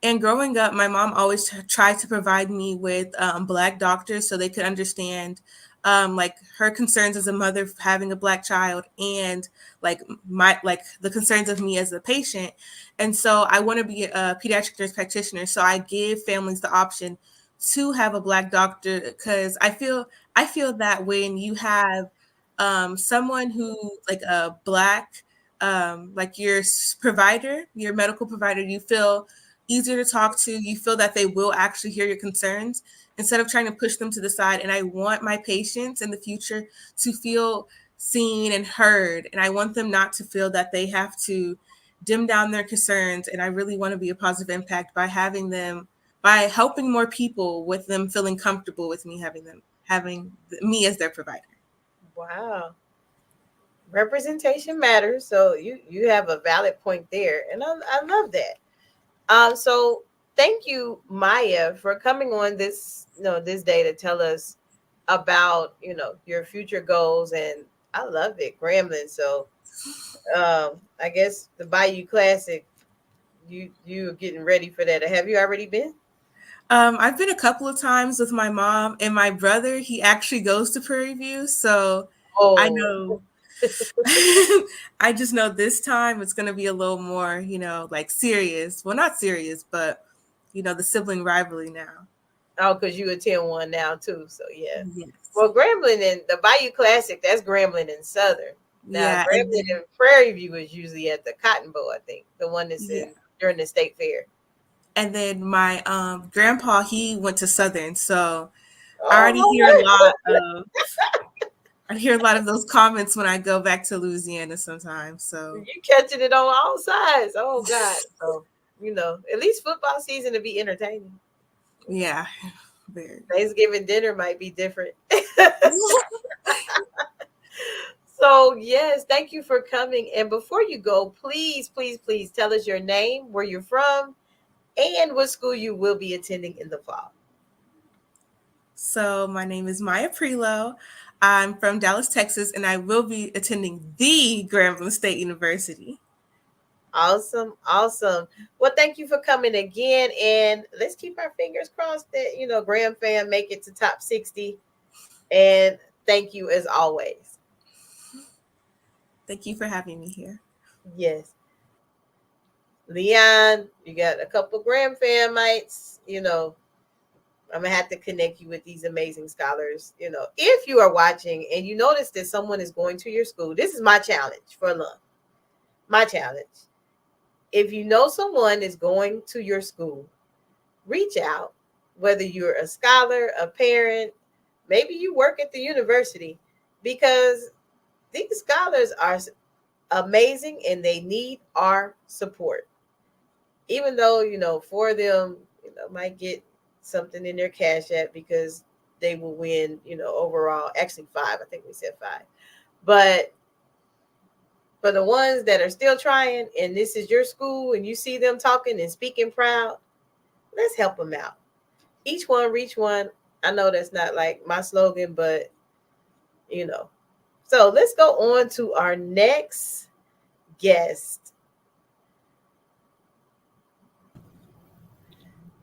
And growing up, my mom always tried to provide me with Black doctors so they could understand like her concerns as a mother having a Black child and like the concerns of me as a patient. And so I want to be a pediatric nurse practitioner. So I give families the option to have a Black doctor because I feel that when you have someone who like a Black like your provider, your medical provider, you feel easier to talk to. You feel that they will actually hear your concerns instead of trying to push them to the side. And I want my patients in the future to feel seen and heard. And I want them not to feel that they have to dim down their concerns. And I really want to be a positive impact by by helping more people with them feeling comfortable with me having me as their provider. Wow. Representation matters. So you have a valid point there. And I love that. So thank you, Maya, for coming on this day to tell us about your future goals. And I love it, Grambling. So I guess the Bayou Classic, you getting ready for that. Have you already been? I've been a couple of times with my mom and my brother. He actually goes to Prairie View, so I know. I just know this time it's going to be a little more, like serious. Well, not serious, but the sibling rivalry now. Oh, because you attend one now too. So yeah. Yes. Well, Grambling and the Bayou Classic, that's Grambling and Southern. Now Yeah, Grambling and Prairie View is usually at the Cotton Bowl, I think, the one that's during the state fair. And then my grandpa, he went to Southern, so I already Oh, hear a lot of I hear a lot of those comments when I go back to Louisiana sometimes. So you catching it on all sides. Oh God. So at least football season to be entertaining. Yeah. Very. Thanksgiving dinner might be different. So yes, thank you for coming. And before you go, please, please, please tell us your name, where you're from, and what school you will be attending in the fall. So my name is Maya Prelo. I'm from Dallas, Texas, and I will be attending the Grambling State University. Awesome, awesome. Well, thank you for coming again, and let's keep our fingers crossed that Graham fam make it to top 60. And thank you as always. Thank you for having me here. Yes, Leon, you got a couple Graham famites. I'm gonna have to connect you with these amazing scholars. If you are watching and you notice that someone is going to your school, this is my challenge for love. My challenge. If you know someone is going to your school, reach out, whether you're a scholar, a parent, maybe you work at the university, because these scholars are amazing and they need our support. Even though, four of them, might get something in their cash app because they will win, overall, actually five, I think we said five. But for the ones that are still trying, and this is your school and you see them talking and speaking proud, let's help them out. Each one reach one. I know that's not like my slogan, but So let's go on to our next guest.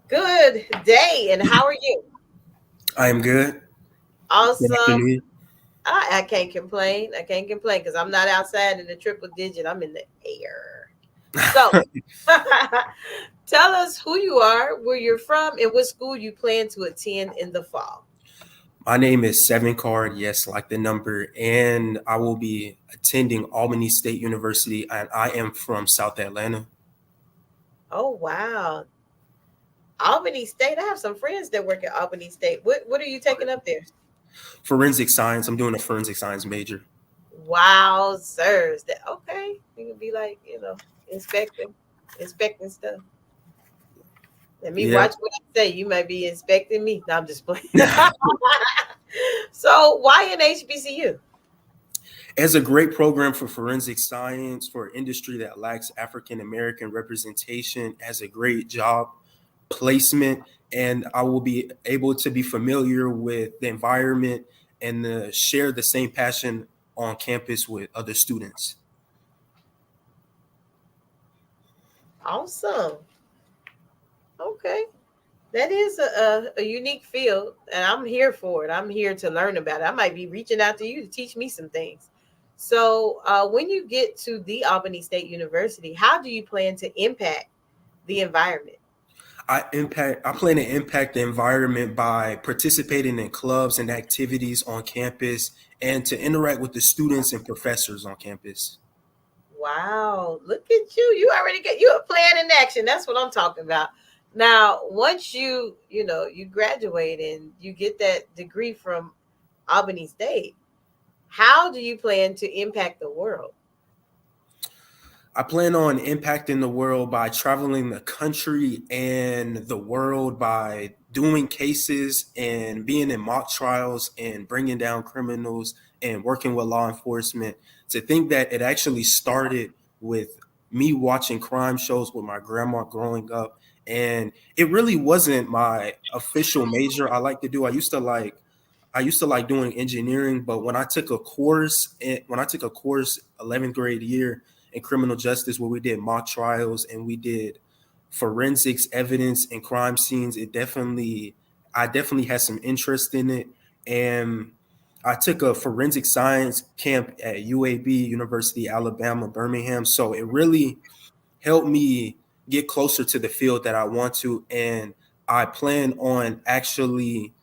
Good day, and how are you? I am good. Awesome. I can't complain. I can't complain because I'm not outside in the triple digit. I'm in the air. So tell us who you are, where you're from, and what school you plan to attend in the fall. My name is Seven Card, yes, like the number, and I will be attending Albany State University, and I am from South Atlanta. Oh, wow. Albany State. I have some friends that work at Albany State. What are you taking up there? Forensic science. I'm doing a forensic science major. Wow, sirs. Okay. You can be like, inspecting stuff. Let me watch what I say. You might be inspecting me. No, I'm just playing. So why an HBCU? As a great program for forensic science for an industry that lacks African American representation, as a great job placement, and I will be able to be familiar with the environment and share the same passion on campus with other students. Awesome. Okay. That is a unique field, and I'm here for it. I'm here to learn about it. I might be reaching out to you to teach me some things. So when you get to the Albany State University, how do you plan to impact the environment? I plan to impact the environment by participating in clubs and activities on campus and to interact with the students and professors on campus. Wow, look at you. You already get you a plan in action. That's what I'm talking about. Now, once you graduate and you get that degree from Albany State, how do you plan to impact the world? I plan on impacting the world by traveling the country and the world by doing cases and being in mock trials and bringing down criminals and working with law enforcement. To think that it actually started with me watching crime shows with my grandma growing up. And it really wasn't my official major I like to do. I used to like doing engineering, but when I took a course 11th grade year in criminal justice where we did mock trials and we did forensics evidence and crime scenes, I definitely had some interest in it. And I took a forensic science camp at UAB, University of Alabama, Birmingham. So it really helped me get closer to the field that I want to. And I plan on actually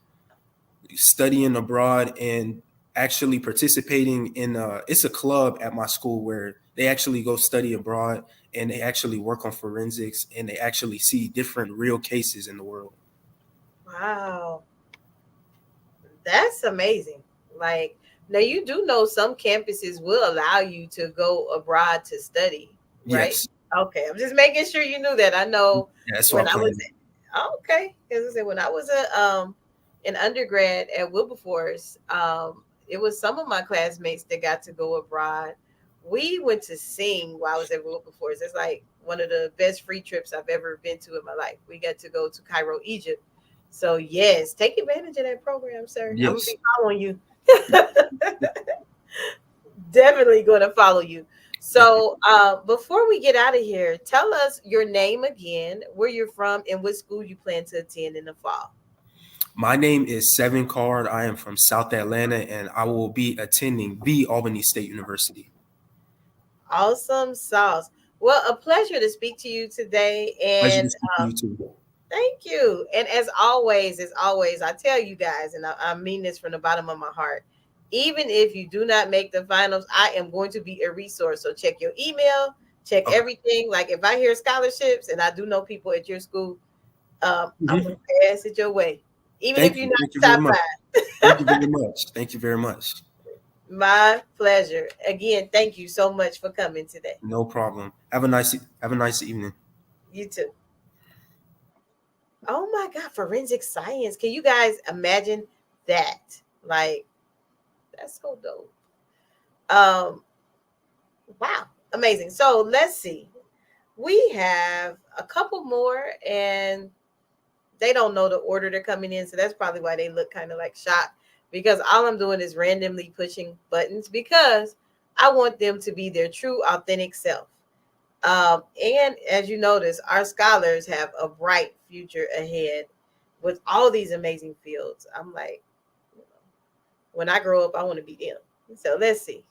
studying abroad and actually participating in it's a club at my school where they actually go study abroad and they actually work on forensics and they actually see different real cases in the world. Wow. That's amazing. Like, now you do know some campuses will allow you to go abroad to study, right? Yes. Okay. I'm just making sure you knew that. I know That's when what I was okay. Because I said when I was an undergrad at Wilberforce, it was some of my classmates that got to go abroad. We went to sing while I was at Wilberforce. It's like one of the best free trips I've ever been to in my life. We got to go to Cairo, Egypt. So yes, take advantage of that program, sir. Yes. I'm gonna be following you. Definitely going to follow you. So before we get out of here, tell us your name again, where you're from, and what school you plan to attend in the fall. My name is Seven Card. I am from South Atlanta, and I will be attending the Albany State University. Awesome sauce. Well, a pleasure to speak to you today. Pleasure to And speak to you too. thank you. And as always, I tell you guys, and I mean this from the bottom of my heart, even if you do not make the finals, I am going to be a resource. So check your email, check Okay. everything. Like if I hear scholarships, and I do know people at your school, I'm going to pass it your way. Even if you're Thank you not very top much. five. Thank you very much. Thank you very much. My pleasure. Again, thank you so much for coming today. No problem. Have a nice evening. You too. Oh my God, forensic science. Can you guys imagine that? Like, that's so dope. Wow, amazing. So let's see. We have a couple more, and they don't know the order they're coming in, so that's probably why they look kind of like shocked, because all I'm doing is randomly pushing buttons because I want them to be their true, authentic self. And as you notice, our scholars have a bright future ahead with all these amazing fields. I'm like, when I grow up, I want to be them. So let's see.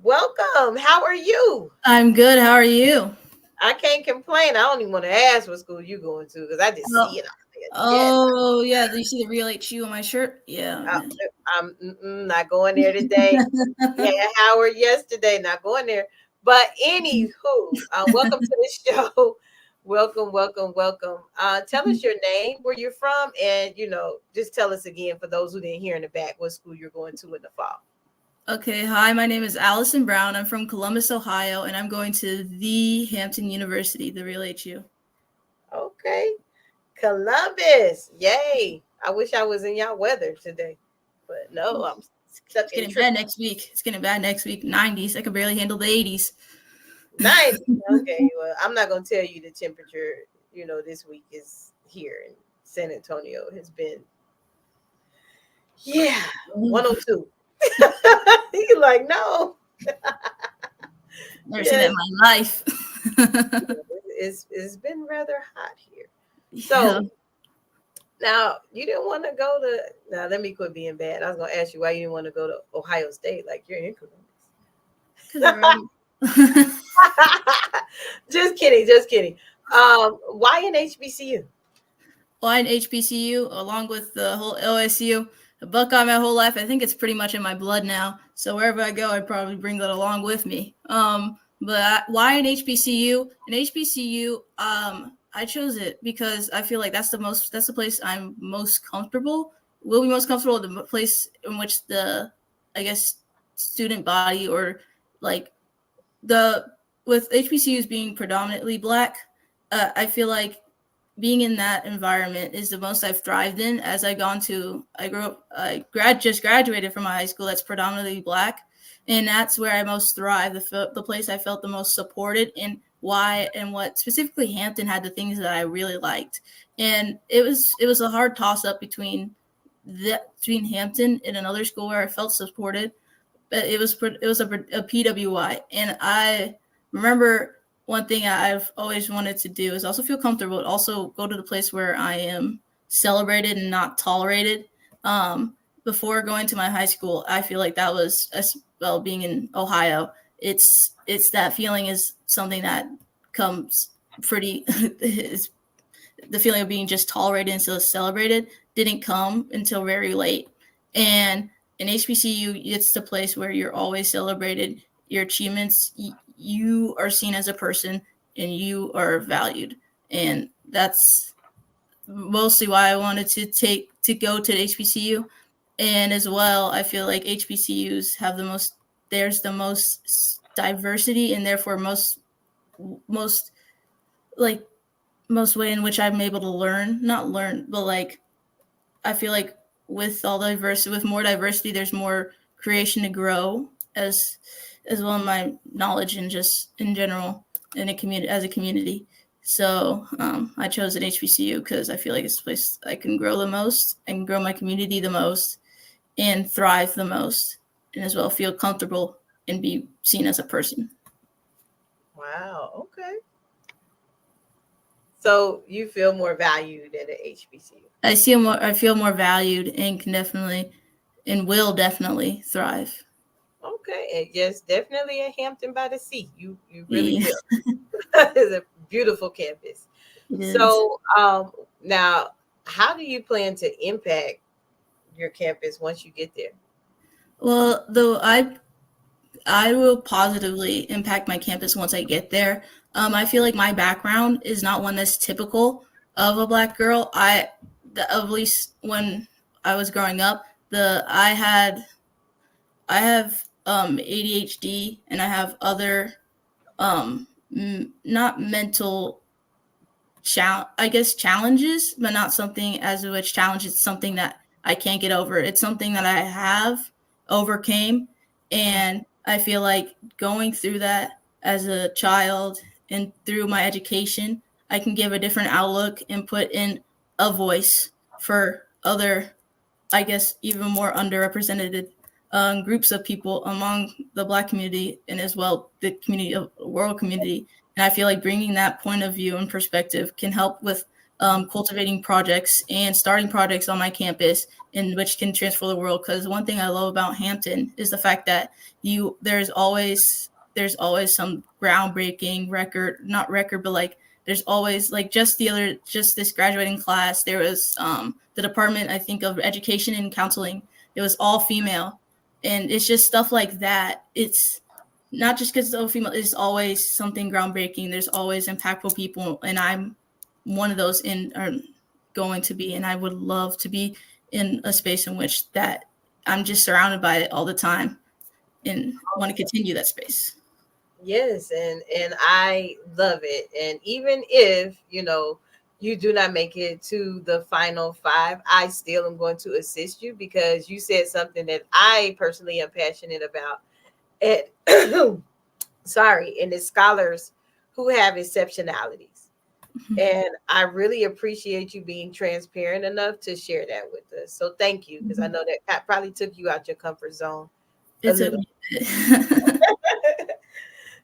Welcome. How are you? I'm good. How are you? I can't complain. I don't even want to ask what school you going to because I just see it out there. Oh, yeah. Do you see the real HU on my shirt? Yeah. I'm not going there today. Yeah, Howard yesterday, not going there. But anywho, welcome to the show. Welcome. Tell us your name, where you're from, and just tell us again for those who didn't hear in the back what school you're going to in the fall. Okay. Hi, my name is Allison Brown. I'm from Columbus, Ohio, and I'm going to the Hampton University, the real HU. Okay. Columbus. Yay. I wish I was in y'all weather today. But no, I'm stuck It's getting bad next week. 90s. I can barely handle the 80s. 90s. Okay. Well, I'm not going to tell you the temperature, this week is here in San Antonio has been, 102. You're like, no. Never seen that in my life. It's been rather hot here. So now you didn't want to go to. Now let me quit being bad. I was going to ask you why you didn't want to go to Ohio State, like you're in Columbus. Just kidding. Why in HBCU? Why in HBCU, along with the whole OSU? A Buckeye my whole life. I think it's pretty much in my blood now. So wherever I go, I'd probably bring that along with me. But why an HBCU? An HBCU, I chose it because I feel like that's the place I'm most comfortable. Will be most comfortable, the place in which the, I guess, student body or like with HBCUs being predominantly Black, I feel like being in that environment is the most I've thrived in as I just graduated from a high school that's predominantly Black. And that's where I most thrive, the place I felt the most supported, and why and what specifically Hampton had the things that I really liked. And it was a hard toss up between Hampton and another school where I felt supported. But it was a PWI. And I remember one thing I've always wanted to do is also feel comfortable, also go to the place where I am celebrated and not tolerated. Before going to my high school, I feel like that was, well, being in Ohio, it's that feeling is something that comes pretty, is the feeling of being just tolerated and still celebrated didn't come until very late. And in HBCU, it's the place where you're always celebrated, your achievements, you are seen as a person and you are valued. And that's mostly why I wanted to go to the HBCU. And as well, I feel like HBCUs have there's the most diversity, and therefore most way in which I'm able to but like, I feel like with more diversity, there's more creation to grow as well in my knowledge and just in general in a community, as a community. So I chose an HBCU because I feel like it's the place I can grow the most and grow my community the most and thrive the most, and as well feel comfortable and be seen as a person. Wow. Okay. So you feel more valued at a HBCU? I feel more valued and can definitely and will definitely thrive. Okay, and yes, definitely at Hampton by the Sea. You really Yeah. will. It's a beautiful campus. It is. So now, how do you plan to impact your campus once you get there? Well, though I will positively impact my campus once I get there. I feel like my background is not one that's typical of a Black girl. At least when I was growing up, I have ADHD, and I have other not mental challenges, but not something as which challenge is something that I can't get over. It's something that I have overcame, and I feel like going through that as a child and through my education, I can give a different outlook and put in a voice for other, I guess, even more underrepresented groups of people among the Black community and as well the community of world community. And I feel like bringing that point of view and perspective can help with cultivating projects and starting projects on my campus in which can transform the world. Because one thing I love about Hampton is the fact that there's always some groundbreaking not record, but like there's always like just this graduating class, there was the department, I think, of education and counseling. It was all female. And it's just stuff like that. It's not just because it's all female, it's always something groundbreaking. There's always impactful people. And I'm one of those going to be, and I would love to be in a space in which that I'm just surrounded by it all the time and want to continue that space. Yes, and I love it. And even if, you do not make it to the final five, I still am going to assist you because you said something that I personally am passionate about. And and it's scholars who have exceptionalities. And I really appreciate you being transparent enough to share that with us. So thank you, because I know that probably took you out your comfort zone a little.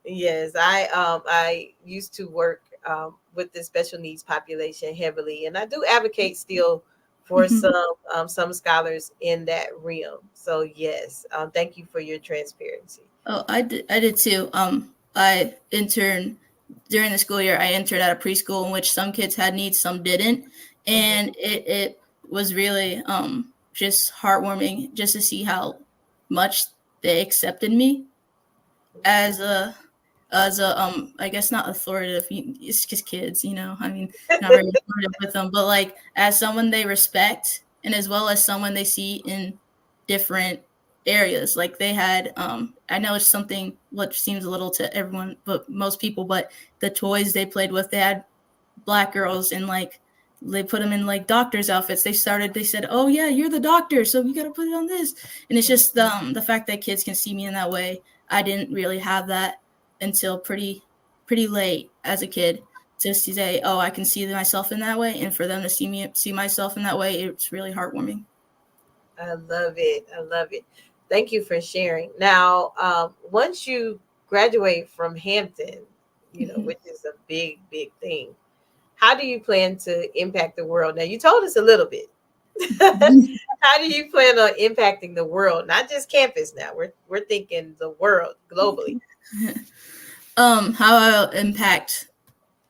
Yes, I used to work with the special needs population heavily, and I do advocate still for some scholars in that realm. So yes, thank you for your transparency. Oh, I did too. I interned during the school year. I interned at a preschool in which some kids had needs, some didn't, and it was really just heartwarming just to see how much they accepted me as a I guess not authoritative. It's just kids, I mean, not very authoritative with them, but like as someone they respect and as well as someone they see in different areas. Like they had, I know it's something what seems a little to everyone, but most people, but the toys they played with, they had Black girls and like they put them in like doctor's outfits. They said, oh yeah, you're the doctor, so you got to put it on this. And it's just the fact that kids can see me in that way. I didn't really have that until pretty late as a kid to say, oh, I can see myself in that way. And for them to see myself in that way, it's really heartwarming. I love it. I love it. Thank you for sharing. Now, once you graduate from Hampton, which is a big, big thing, how do you plan to impact the world? Now, you told us a little bit. How do you plan on impacting the world? Not just campus now. We're thinking the world globally. How I'll impact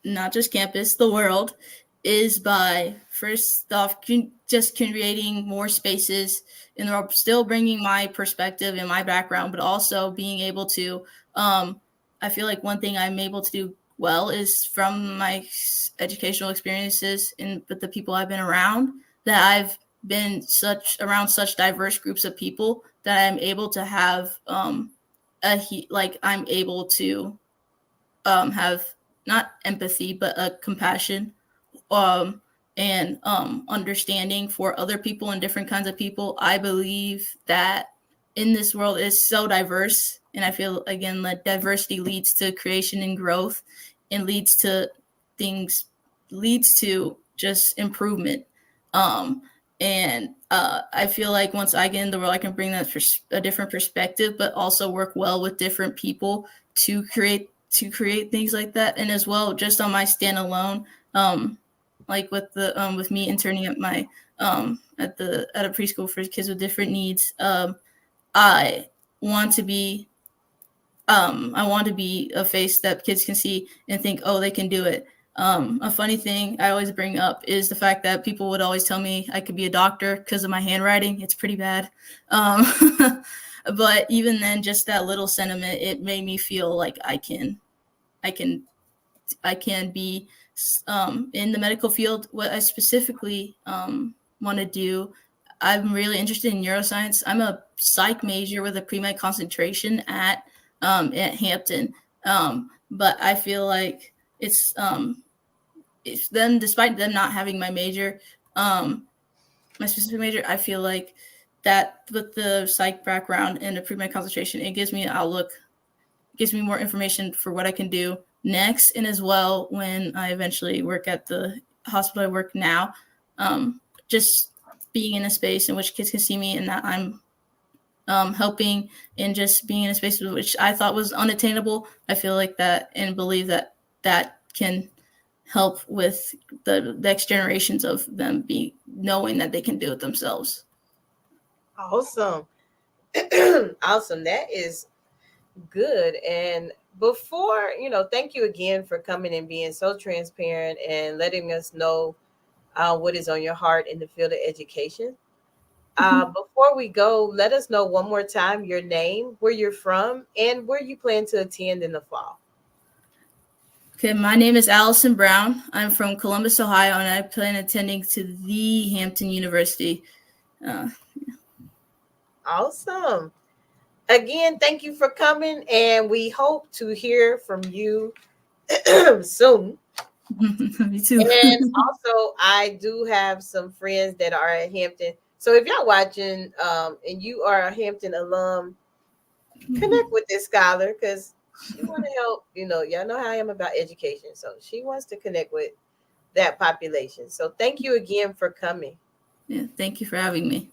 not just campus, the world, is by first off just creating more spaces in the world, still bringing my perspective and my background, but also being able to, I feel like one thing I'm able to do well is from my educational experiences and with the people I've been around, that I've been around such diverse groups of people that I'm able to have I'm able to have not empathy but a compassion and understanding for other people and different kinds of people. I believe that in this world is so diverse, and I feel again that diversity leads to creation and growth and leads to just improvement. And I feel like once I get in the role, I can bring that a different perspective, but also work well with different people to create things like that. And as well, just on my standalone, like with with me interning at my at a preschool for kids with different needs, I want to be a face that kids can see and think, oh, they can do it. A funny thing I always bring up is the fact that people would always tell me I could be a doctor because of my handwriting. It's pretty bad. But even then, just that little sentiment, it made me feel like I can be in the medical field. What I specifically want to do, I'm really interested in neuroscience. I'm a psych major with a pre-med concentration at Hampton. But I feel like it's them, despite them not having my major, my specific major, I feel like that with the psych background and the pre-med concentration, it gives me an outlook, gives me more information for what I can do next. And as well, when I eventually work at the hospital I work now, just being in a space in which kids can see me and that I'm helping and just being in a space which I thought was unattainable. I feel like that and believe that that can help with the next generations of them knowing that they can do it themselves. Awesome. Awesome. That is good. And before, thank you again for coming and being so transparent and letting us know what is on your heart in the field of education. Before we go, let us know one more time your name, where you're from, and where you plan to attend in the fall. Okay, my name is Allison Brown. I'm from Columbus, Ohio, and I plan attending to the Hampton University. Awesome. Again, thank you for coming, and we hope to hear from you soon. Me too. And also, I do have some friends that are at Hampton. So if y'all watching and you are a Hampton alum, connect with this scholar because she want to help. Y'all know how I am about education. So she wants to connect with that population. So thank you again for coming. Yeah, thank you for having me.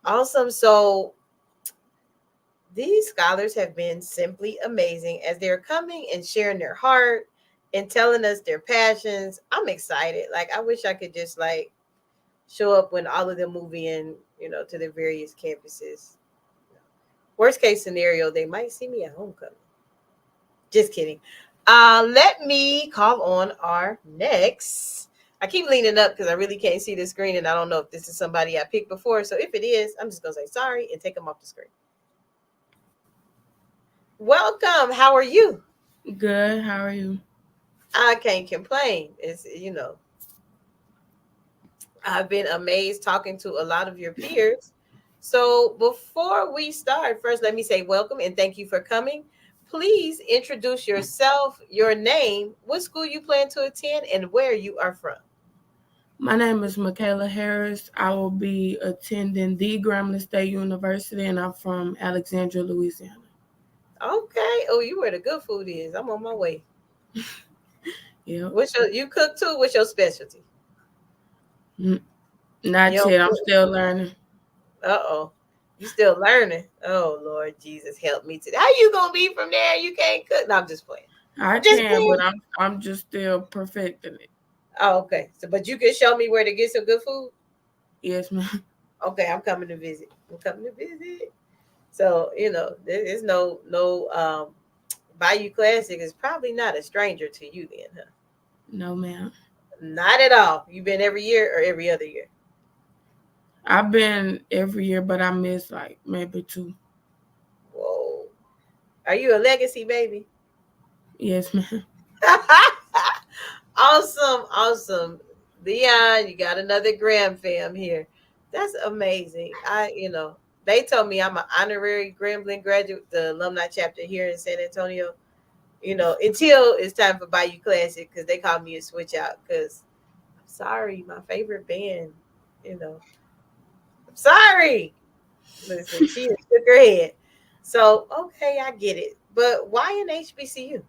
Awesome. So these scholars have been simply amazing as they're coming and sharing their heart and telling us their passions. I'm excited. Like, I wish I could just show up when all of them move in, to their various campuses. Worst case scenario, they might see me at homecoming. Just kidding. Let me call on our next. I keep leaning up because I really can't see the screen, and I don't know if this is somebody I picked before. So if it is, I'm just going to say sorry and take them off the screen. Welcome. How are you? Good. How are you? I can't complain. It's, I've been amazed talking to a lot of your peers. So before we start, first, let me say welcome and thank you for coming. Please introduce yourself, your name, what school you plan to attend, and where you are from. My name is Michaela Harris. I will be attending the Grambling State University, and I'm from Alexandria, Louisiana. Okay. Oh, you where the good food is. I'm on my way. Yeah. You cook too? What's your specialty? Not yet. I'm still learning. Uh-oh. You still learning? Oh, Lord Jesus, help me today. How you gonna be from there? You can't cook. No, I'm just playing. I can, but I'm just still perfecting it. Oh, okay. So, but you can show me where to get some good food? Yes, ma'am. Okay, I'm coming to visit. So, there's no Bayou Classic is probably not a stranger to you then, huh? No, ma'am. Not at all. You been every year or every other year? I've been every year, but I miss maybe 2. Whoa. Are you a legacy baby? Yes, ma'am. Awesome. Leon, you got another Graham fam here. That's amazing. They told me I'm an honorary Grambling graduate, the alumni chapter here in San Antonio. Until it's time for Bayou Classic, because they call me a switch out. Because I'm sorry, my favorite band. I'm sorry. Listen, she shook her head. So okay, I get it. But why an HBCU?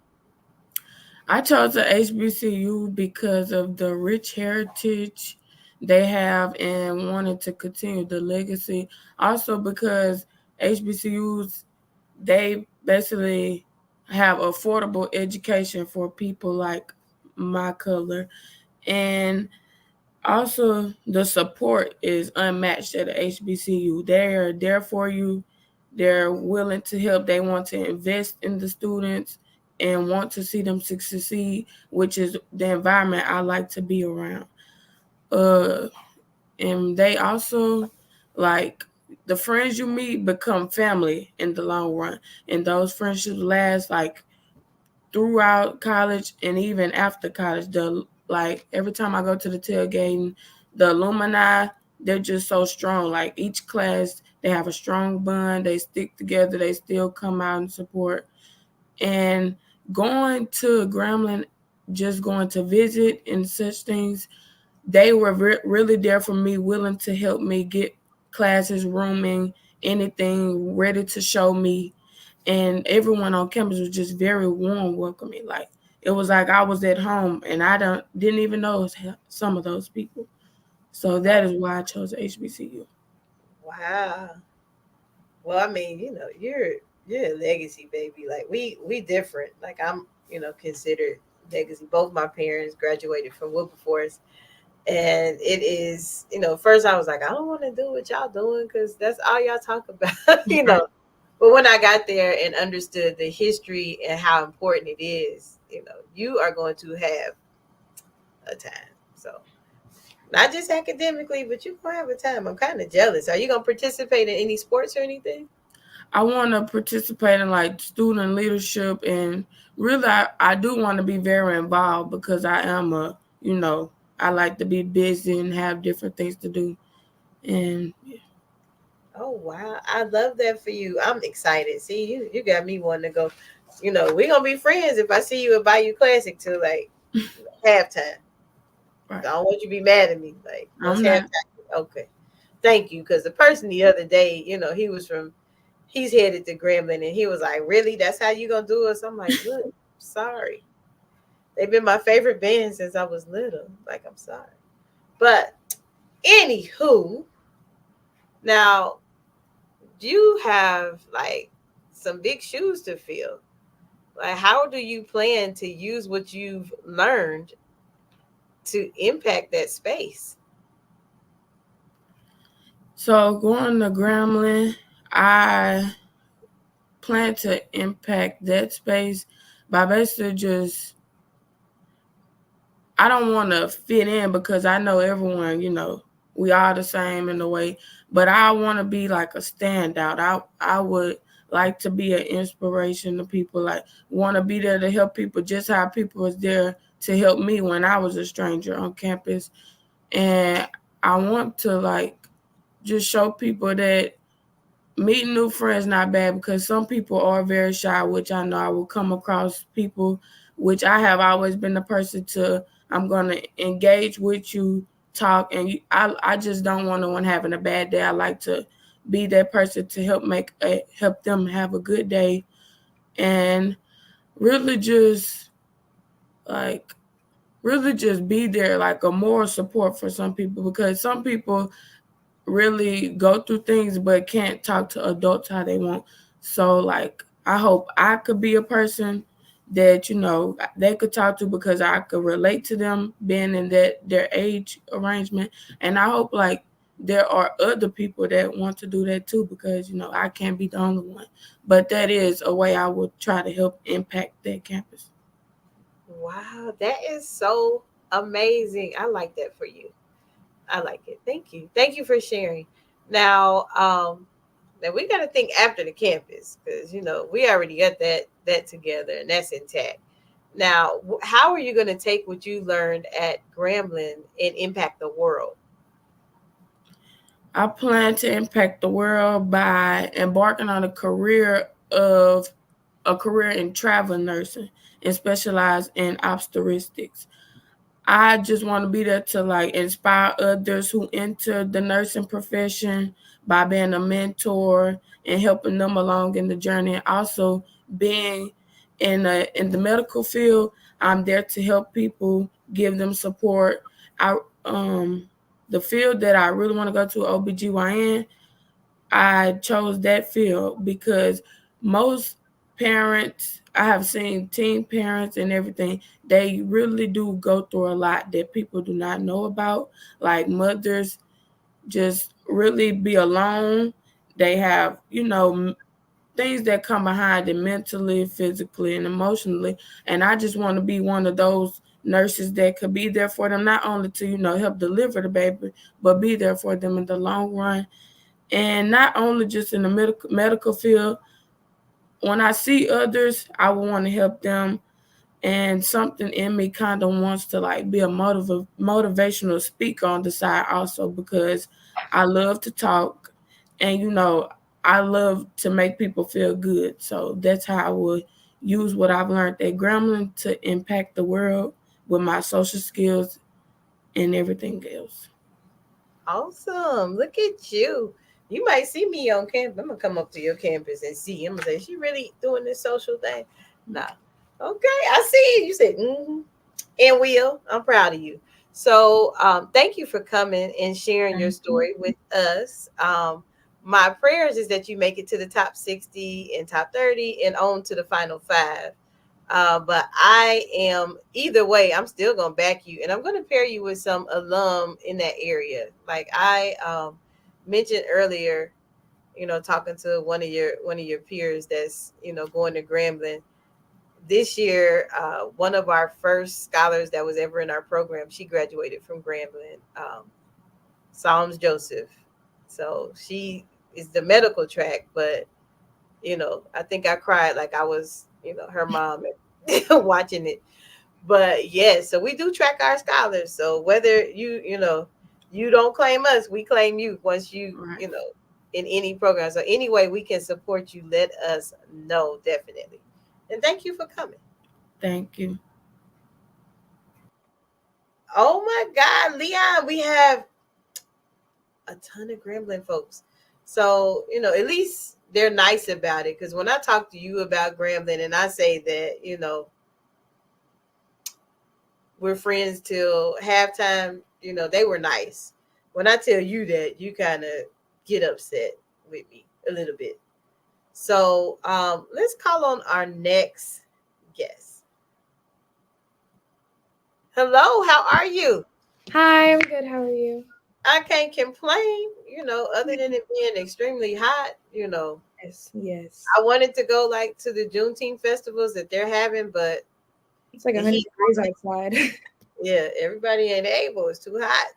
I chose the HBCU because of the rich heritage they have and wanted to continue the legacy. Also because HBCUs, they basically have affordable education for people like my color. And also the support is unmatched at the HBCU. They're there for you. They're willing to help. They want to invest in the students and want to see them succeed, which is the environment I like to be around. Uh, and they also like the friends you meet become family in the long run, and those friendships last like throughout college and even after college. The like every time I go to the tailgating, the alumni, they're just so strong. Like each class, they have a strong bond. They stick together. They still come out and support. And going to Grambling, just going to visit and such things, they were really there for me, willing to help me get classes, rooming, anything, ready to show me. And everyone on campus was just very warm welcoming. Like it was like I was at home, and I didn't even know some of those people. So that is why I chose HBCU. Wow. Well, I mean, you're a legacy baby. Like we different. Like I'm, considered legacy. Both my parents graduated from Wilberforce, and it is, first I was like, I don't want to do what y'all doing because that's all y'all talk about. But when I got there and understood the history and how important it is, you are going to have a time. So not just academically, but you're gonna have a time. I'm kind of jealous. Are you gonna participate in any sports or anything? I want to participate in like student leadership, and really I do want to be very involved because I am I like to be busy and have different things to do. And yeah. Oh wow, I love that for you. I'm excited. See, you got me wanting to go. We're gonna be friends if I see you at Bayou Classic till like halftime. Right. I don't want you to be mad at me. Like once I'm halftime. not. Okay. Thank you. Because the person the other day, he's headed to Grambling, and he was like, really? That's how you gonna do us? I'm like, look, sorry. They've been my favorite band since I was little. Like, I'm sorry. But anywho, now you have like some big shoes to fill. Like, how do you plan to use what you've learned to impact that space? So going to Grambling, I plan to impact that space by basically just, I don't want to fit in because I know everyone, we all the same in a way, but I want to be like a standout. I would like to be an inspiration to people, like want to be there to help people just how people was there to help me when I was a stranger on campus. And I want to like just show people that meeting new friends not bad, because some people are very shy, which I know I will come across people, which I have always been the person to, I'm going to engage with you, talk, and I just don't want no one having a bad day. I like to be that person to help them have a good day, and really just like really just be there, like a moral support for some people, because some people really go through things but can't talk to adults how they want. So like I hope I could be a person that they could talk to, because I could relate to them being in their age arrangement. And I hope like there are other people that want to do that too, because I can't be the only one. But that is a way I would try to help impact that campus. Wow, that is so amazing. I like that for you. I like it. Thank you. Thank you for sharing. Now we got to think after the campus, because we already got that together and that's intact. Now, how are you going to take what you learned at Grambling and impact the world? I plan to impact the world by embarking on a career in travel nursing and specialize in obstetrics. I just want to be there to like inspire others who enter the nursing profession by being a mentor and helping them along in the journey. And also being in the medical field, I'm there to help people, give them support. I the field that I really want to go to, OBGYN, I chose that field because most parents, I have seen teen parents and everything, they really do go through a lot that people do not know about. Like mothers just really be alone. They have, things that come behind it mentally, physically, and emotionally. And I just want to be one of those nurses that could be there for them, not only to, help deliver the baby, but be there for them in the long run. And not only just in the medical field, when I see others, I will want to help them. And something in me kind of wants to like be a motivational speaker on the side also, because I love to talk and I love to make people feel good. So that's how I would use what I've learned at Gremlin to impact the world with my social skills and everything else. Awesome. Look at you. You might see me on campus. I'm gonna come up to your campus and see. I'm gonna say, she really doing this social thing? Nah. Okay, I see you. You said, and Will, I'm proud of you. So thank you for coming and sharing your story with us. My prayers is that you make it to the top 60 and top 30 and on to the final five. But I am either way, I'm still gonna back you, and I'm gonna pair you with some alum in that area. Like I mentioned earlier, talking to one of your peers that's going to Grambling this year. One of our first scholars that was ever in our program, she graduated from Grambling, Psalms Joseph. So she is the medical track, but I think I cried like I was, her mom watching it. But yeah, so we do track our scholars. So whether you don't claim us, we claim you once Right. in any program. So any way we can support you, let us know, definitely. And thank you for coming. Thank you. Oh my God, Leon, we have a ton of Gremlin folks. So, at least they're nice about it. Because when I talk to you about Gremlin and I say that, we're friends till halftime, they were nice. When I tell you that, you kind of get upset with me a little bit. So let's call on our next guest. Hello, how are you? Hi, I'm good. How are you? I can't complain, other than it being extremely hot. Yes, yes. I wanted to go like to the Juneteenth festivals that they're having, but It's like the 100 heat, degrees outside. yeah, everybody ain't able. It's too hot.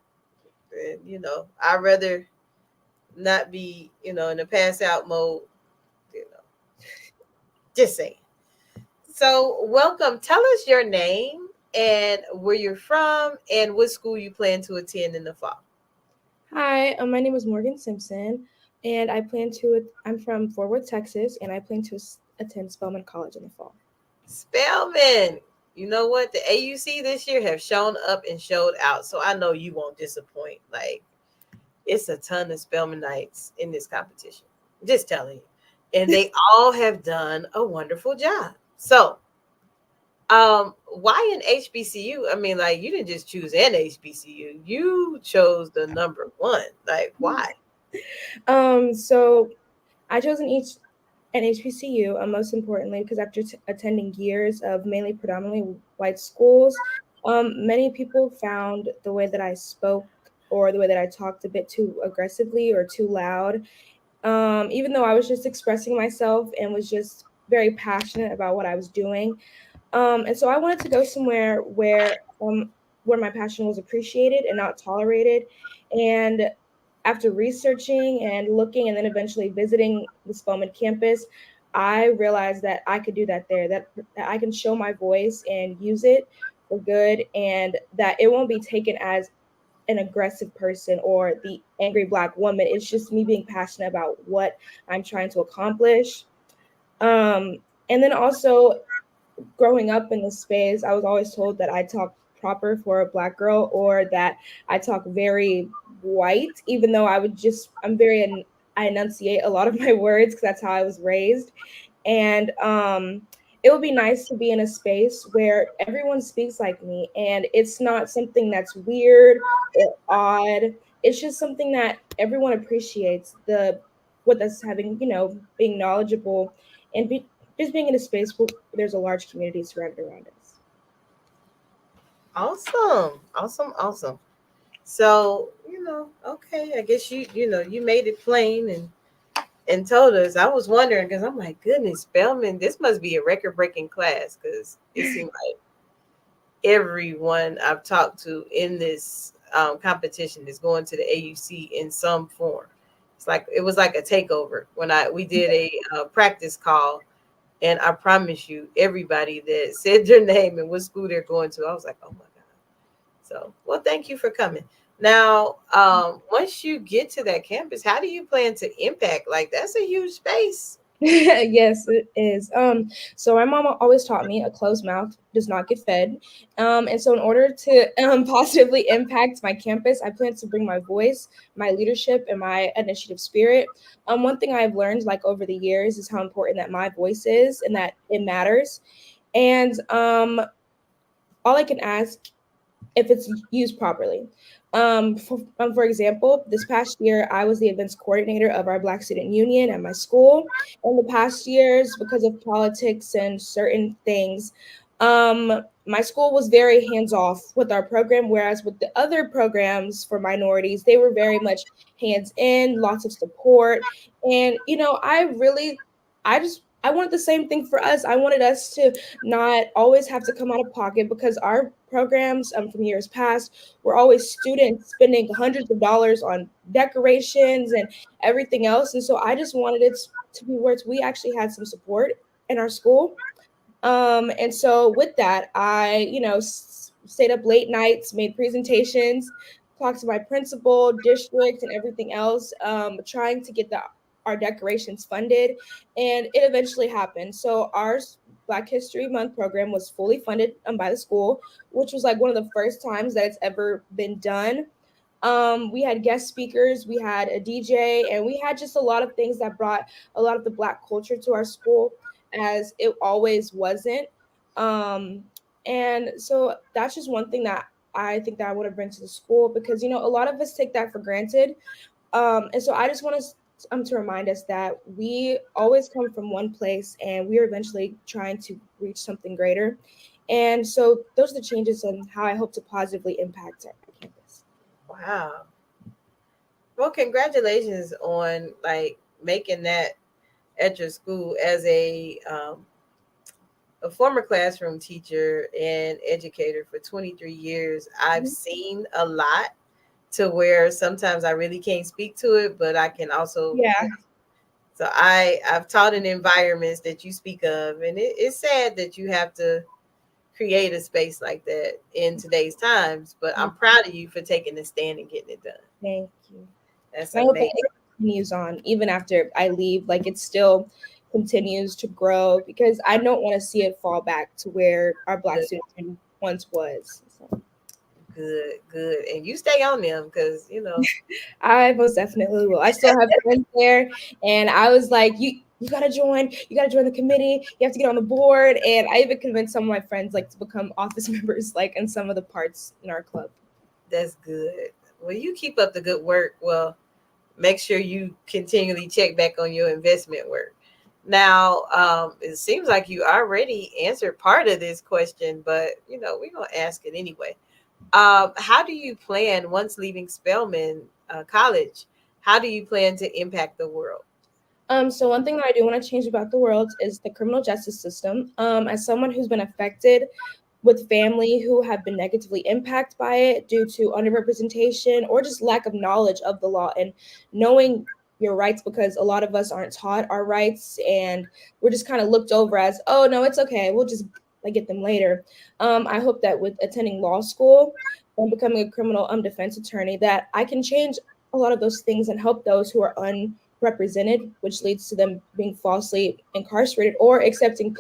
And, I'd rather not be, in a pass out mode, you know, just saying. So, welcome. Tell us your name and where you're from and what school you plan to attend in the fall. Hi, my name is Morgan Simpson, and I'm from Fort Worth, Texas, and I plan to attend Spelman College in the fall. Spelman, you know what? The AUC this year have shown up and showed out. So, I know you won't disappoint. Like, it's a ton of Spelmanites in this competition. Just telling you. And they all have done a wonderful job. So, why an HBCU? I mean, like, you didn't just choose an HBCU. You chose the number one. Like, why? So I chose an HBCU, most importantly, because after attending years of mainly predominantly white schools, many people found the way that I spoke or the way that I talked a bit too aggressively or too loud. Even though I was just expressing myself and was just very passionate about what I was doing. And so I wanted to go somewhere where my passion was appreciated and not tolerated. And after researching and looking and then eventually visiting the Spelman campus, I realized that I could do that there, that I can show my voice and use it for good, and that it won't be taken as an aggressive person or the angry Black woman. It's just me being passionate about what I'm trying to accomplish. And then also, growing up in this space, I was always told that I talk proper for a Black girl or that I talk very white, even though I enunciate a lot of my words because that's how I was raised. And it would be nice to be in a space where everyone speaks like me and it's not something that's weird or odd. It's just something that everyone appreciates, the with us having, being knowledgeable and just being in a space where there's a large community surrounded around us. Awesome. Awesome. Awesome. So, okay, I guess you made it plain and told us. I was wondering because I'm like, goodness, Spelman, this must be a record breaking class because it seemed like everyone I've talked to in this competition is going to the AUC in some form. It was like a takeover when we did a practice call, and I promise you, everybody that said their name and what school they're going to, I was like, oh my god. So, well, thank you for coming. Now, once you get to that campus, how do you plan to impact? Like, that's a huge space. Yes, it is. So my mom always taught me a closed mouth does not get fed. And so in order to positively impact my campus, I plan to bring my voice, my leadership, and my initiative spirit. One thing I've learned like over the years is how important that my voice is and that it matters. And all I can ask if it's used properly. For example, this past year, I was the events coordinator of our Black Student Union at my school. In the past years, because of politics and certain things, my school was very hands off with our program, whereas with the other programs for minorities, they were very much hands in, lots of support. And, I wanted the same thing for us. I wanted us to not always have to come out of pocket because our programs from years past were always students spending hundreds of dollars on decorations and everything else. And so I just wanted it to be where we actually had some support in our school. And so with that, I, stayed up late nights, made presentations, talked to my principal, district, and everything else, trying to get our decorations funded. And it eventually happened. So our Black History Month program was fully funded by the school, which was like one of the first times that it's ever been done. We had guest speakers, we had a DJ, and we had just a lot of things that brought a lot of the Black culture to our school, as it always wasn't. And so that's just one thing that I think that I want to bring to the school because, a lot of us take that for granted. And so I just want to remind us that we always come from one place and we are eventually trying to reach something greater. And so those are the changes and how I hope to positively impact our campus. Wow. Well, congratulations on like making that at your school as a former classroom teacher and educator for 23 years. I've seen a lot to where sometimes I really can't speak to it, but I can also. Yeah. So I've taught in environments that you speak of, and it's sad that you have to create a space like that in today's times. But I'm proud of you for taking the stand and getting it done. Thank you. That's I hope amazing. that it continues on even after I leave. Like it still continues to grow because I don't want to see it fall back to where our Black student once was. So. Good. And you stay on them because, I most definitely will. I still have friends there. And I was like, you gotta join the committee. You have to get on the board. And I even convinced some of my friends like to become office members, like in some of the parts in our club. That's good. Well, you keep up the good work. Well, make sure you continually check back on your investment work. Now, it seems like you already answered part of this question, but we're gonna ask it anyway. How do you plan once leaving Spelman College? How do you plan to impact the world? So one thing that I do want to change about the world is the criminal justice system. As someone who's been affected with family who have been negatively impacted by it due to underrepresentation or just lack of knowledge of the law and knowing your rights, because a lot of us aren't taught our rights and we're just kind of looked over as, oh no, it's okay, we'll just get them later. I hope that with attending law school and becoming a criminal defense attorney that I can change a lot of those things and help those who are unrepresented, which leads to them being falsely incarcerated or accepting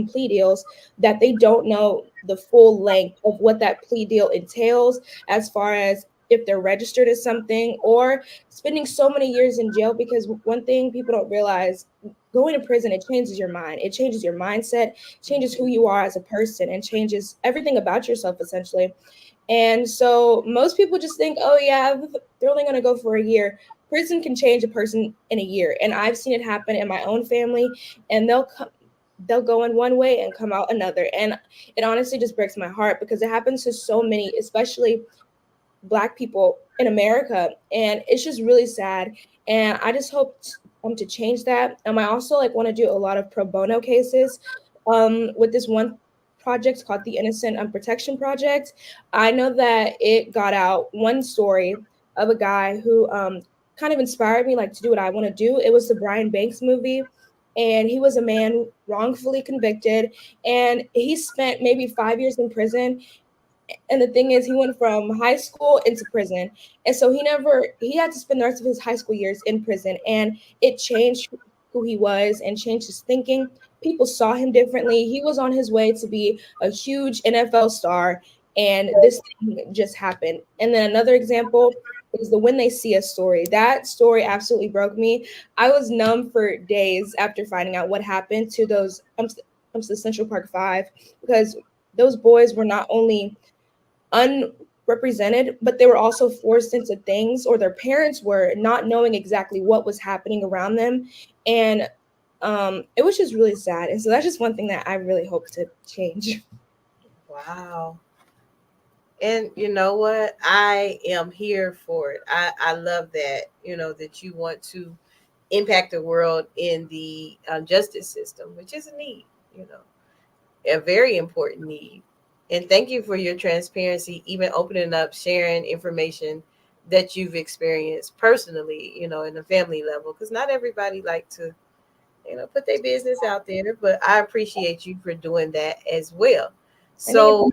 plea deals that they don't know the full length of what that plea deal entails as far as if they're registered as something, or spending so many years in jail. Because one thing people don't realize, going to prison, it changes your mind. It changes your mindset, changes who you are as a person, and changes everything about yourself, essentially. And so most people just think, oh yeah, they're only going to go for a year. Prison can change a person in a year. And I've seen it happen in my own family, and they'll go in one way and come out another. And it honestly just breaks my heart, because it happens to so many, especially Black people in America. And it's just really sad. And I just hope to change that. I also want to do a lot of pro bono cases with this one project called the Innocent Protection Project. I know that it got out one story of a guy who kind of inspired me to do what I want to do. It was the Brian Banks movie. And he was a man wrongfully convicted, and he spent maybe 5 years in prison. And the thing is, he went from high school into prison. And so he had to spend the rest of his high school years in prison. And it changed who he was and changed his thinking. People saw him differently. He was on his way to be a huge NFL star. And this thing just happened. And then another example is the When They See Us story. That story absolutely broke me. I was numb for days after finding out what happened to those to Central Park 5, because those boys were not only unrepresented, but they were also forced into things, or their parents were, not knowing exactly what was happening around them. And it was just really sad. And so that's just one thing that I really hope to change. Wow. And you know what? I am here for it. I love that, that you want to impact the world in the justice system, which is a need, a very important need. And thank you for your transparency, even opening up, sharing information that you've experienced personally, in the family level, because not everybody like to, put their business out there, but I appreciate you for doing that as well. So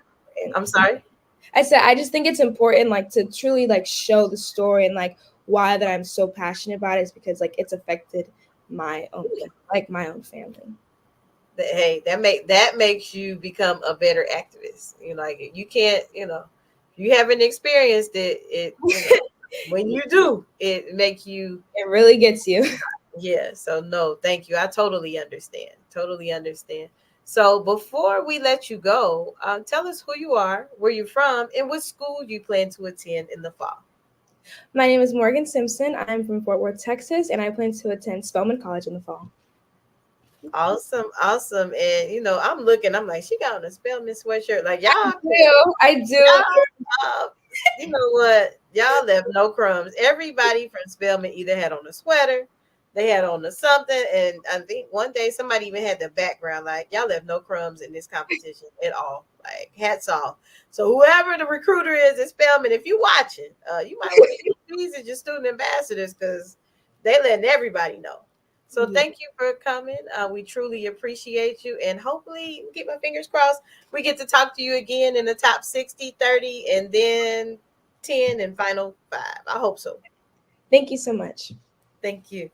I'm sorry. I said, I just think it's important, to truly show the story, and why that I'm so passionate about it is because it's affected my own family. Hey, that makes you become a better activist. You can't, you haven't experienced it. When you do, it makes you. It really gets you. Yeah. So no, thank you. I totally understand. So before we let you go, tell us who you are, where you're from, and what school you plan to attend in the fall. My name is Morgan Simpson. I'm from Fort Worth, Texas, and I plan to attend Spelman College in the fall. Awesome. And I'm like, she got on a Spelman sweatshirt. I do. You know what? Y'all left no crumbs. Everybody from Spelman either had on a sweater, they had on the something, and I think one day somebody even had the background y'all left no crumbs in this competition at all. Hats off. So whoever the recruiter is at Spelman, if you watching, you might want to use these as your student ambassadors, because they letting everybody know. So thank you for coming. We truly appreciate you. And hopefully, keep my fingers crossed, we get to talk to you again in the top 60, 30, and then 10 and final 5. I hope so. Thank you so much. Thank you.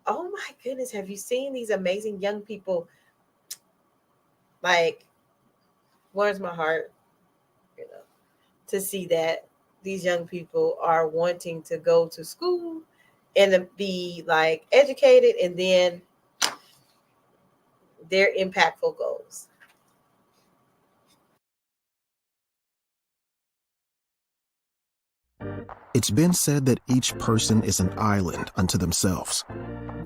Oh my goodness. Have you seen these amazing young people? Warms my heart, to see that these young people are wanting to go to school and be educated, and then their impactful goals. It's been said that each person is an island unto themselves.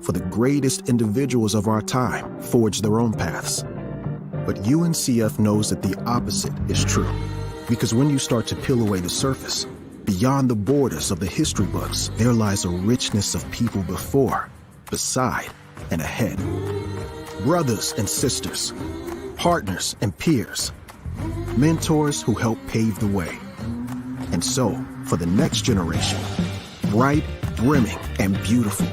For the greatest individuals of our time forged their own paths. But UNCF knows that the opposite is true. Because when you start to peel away the surface, beyond the borders of the history books, there lies a richness of people before, beside, and ahead. Brothers and sisters, partners and peers, mentors who help pave the way. And so, for the next generation, bright, brimming, and beautiful,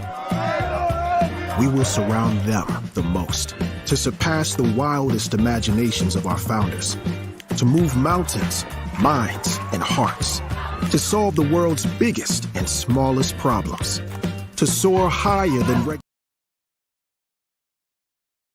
we will surround them the most to surpass the wildest imaginations of our founders, to move mountains, minds, and hearts, to solve the world's biggest and smallest problems, to soar higher than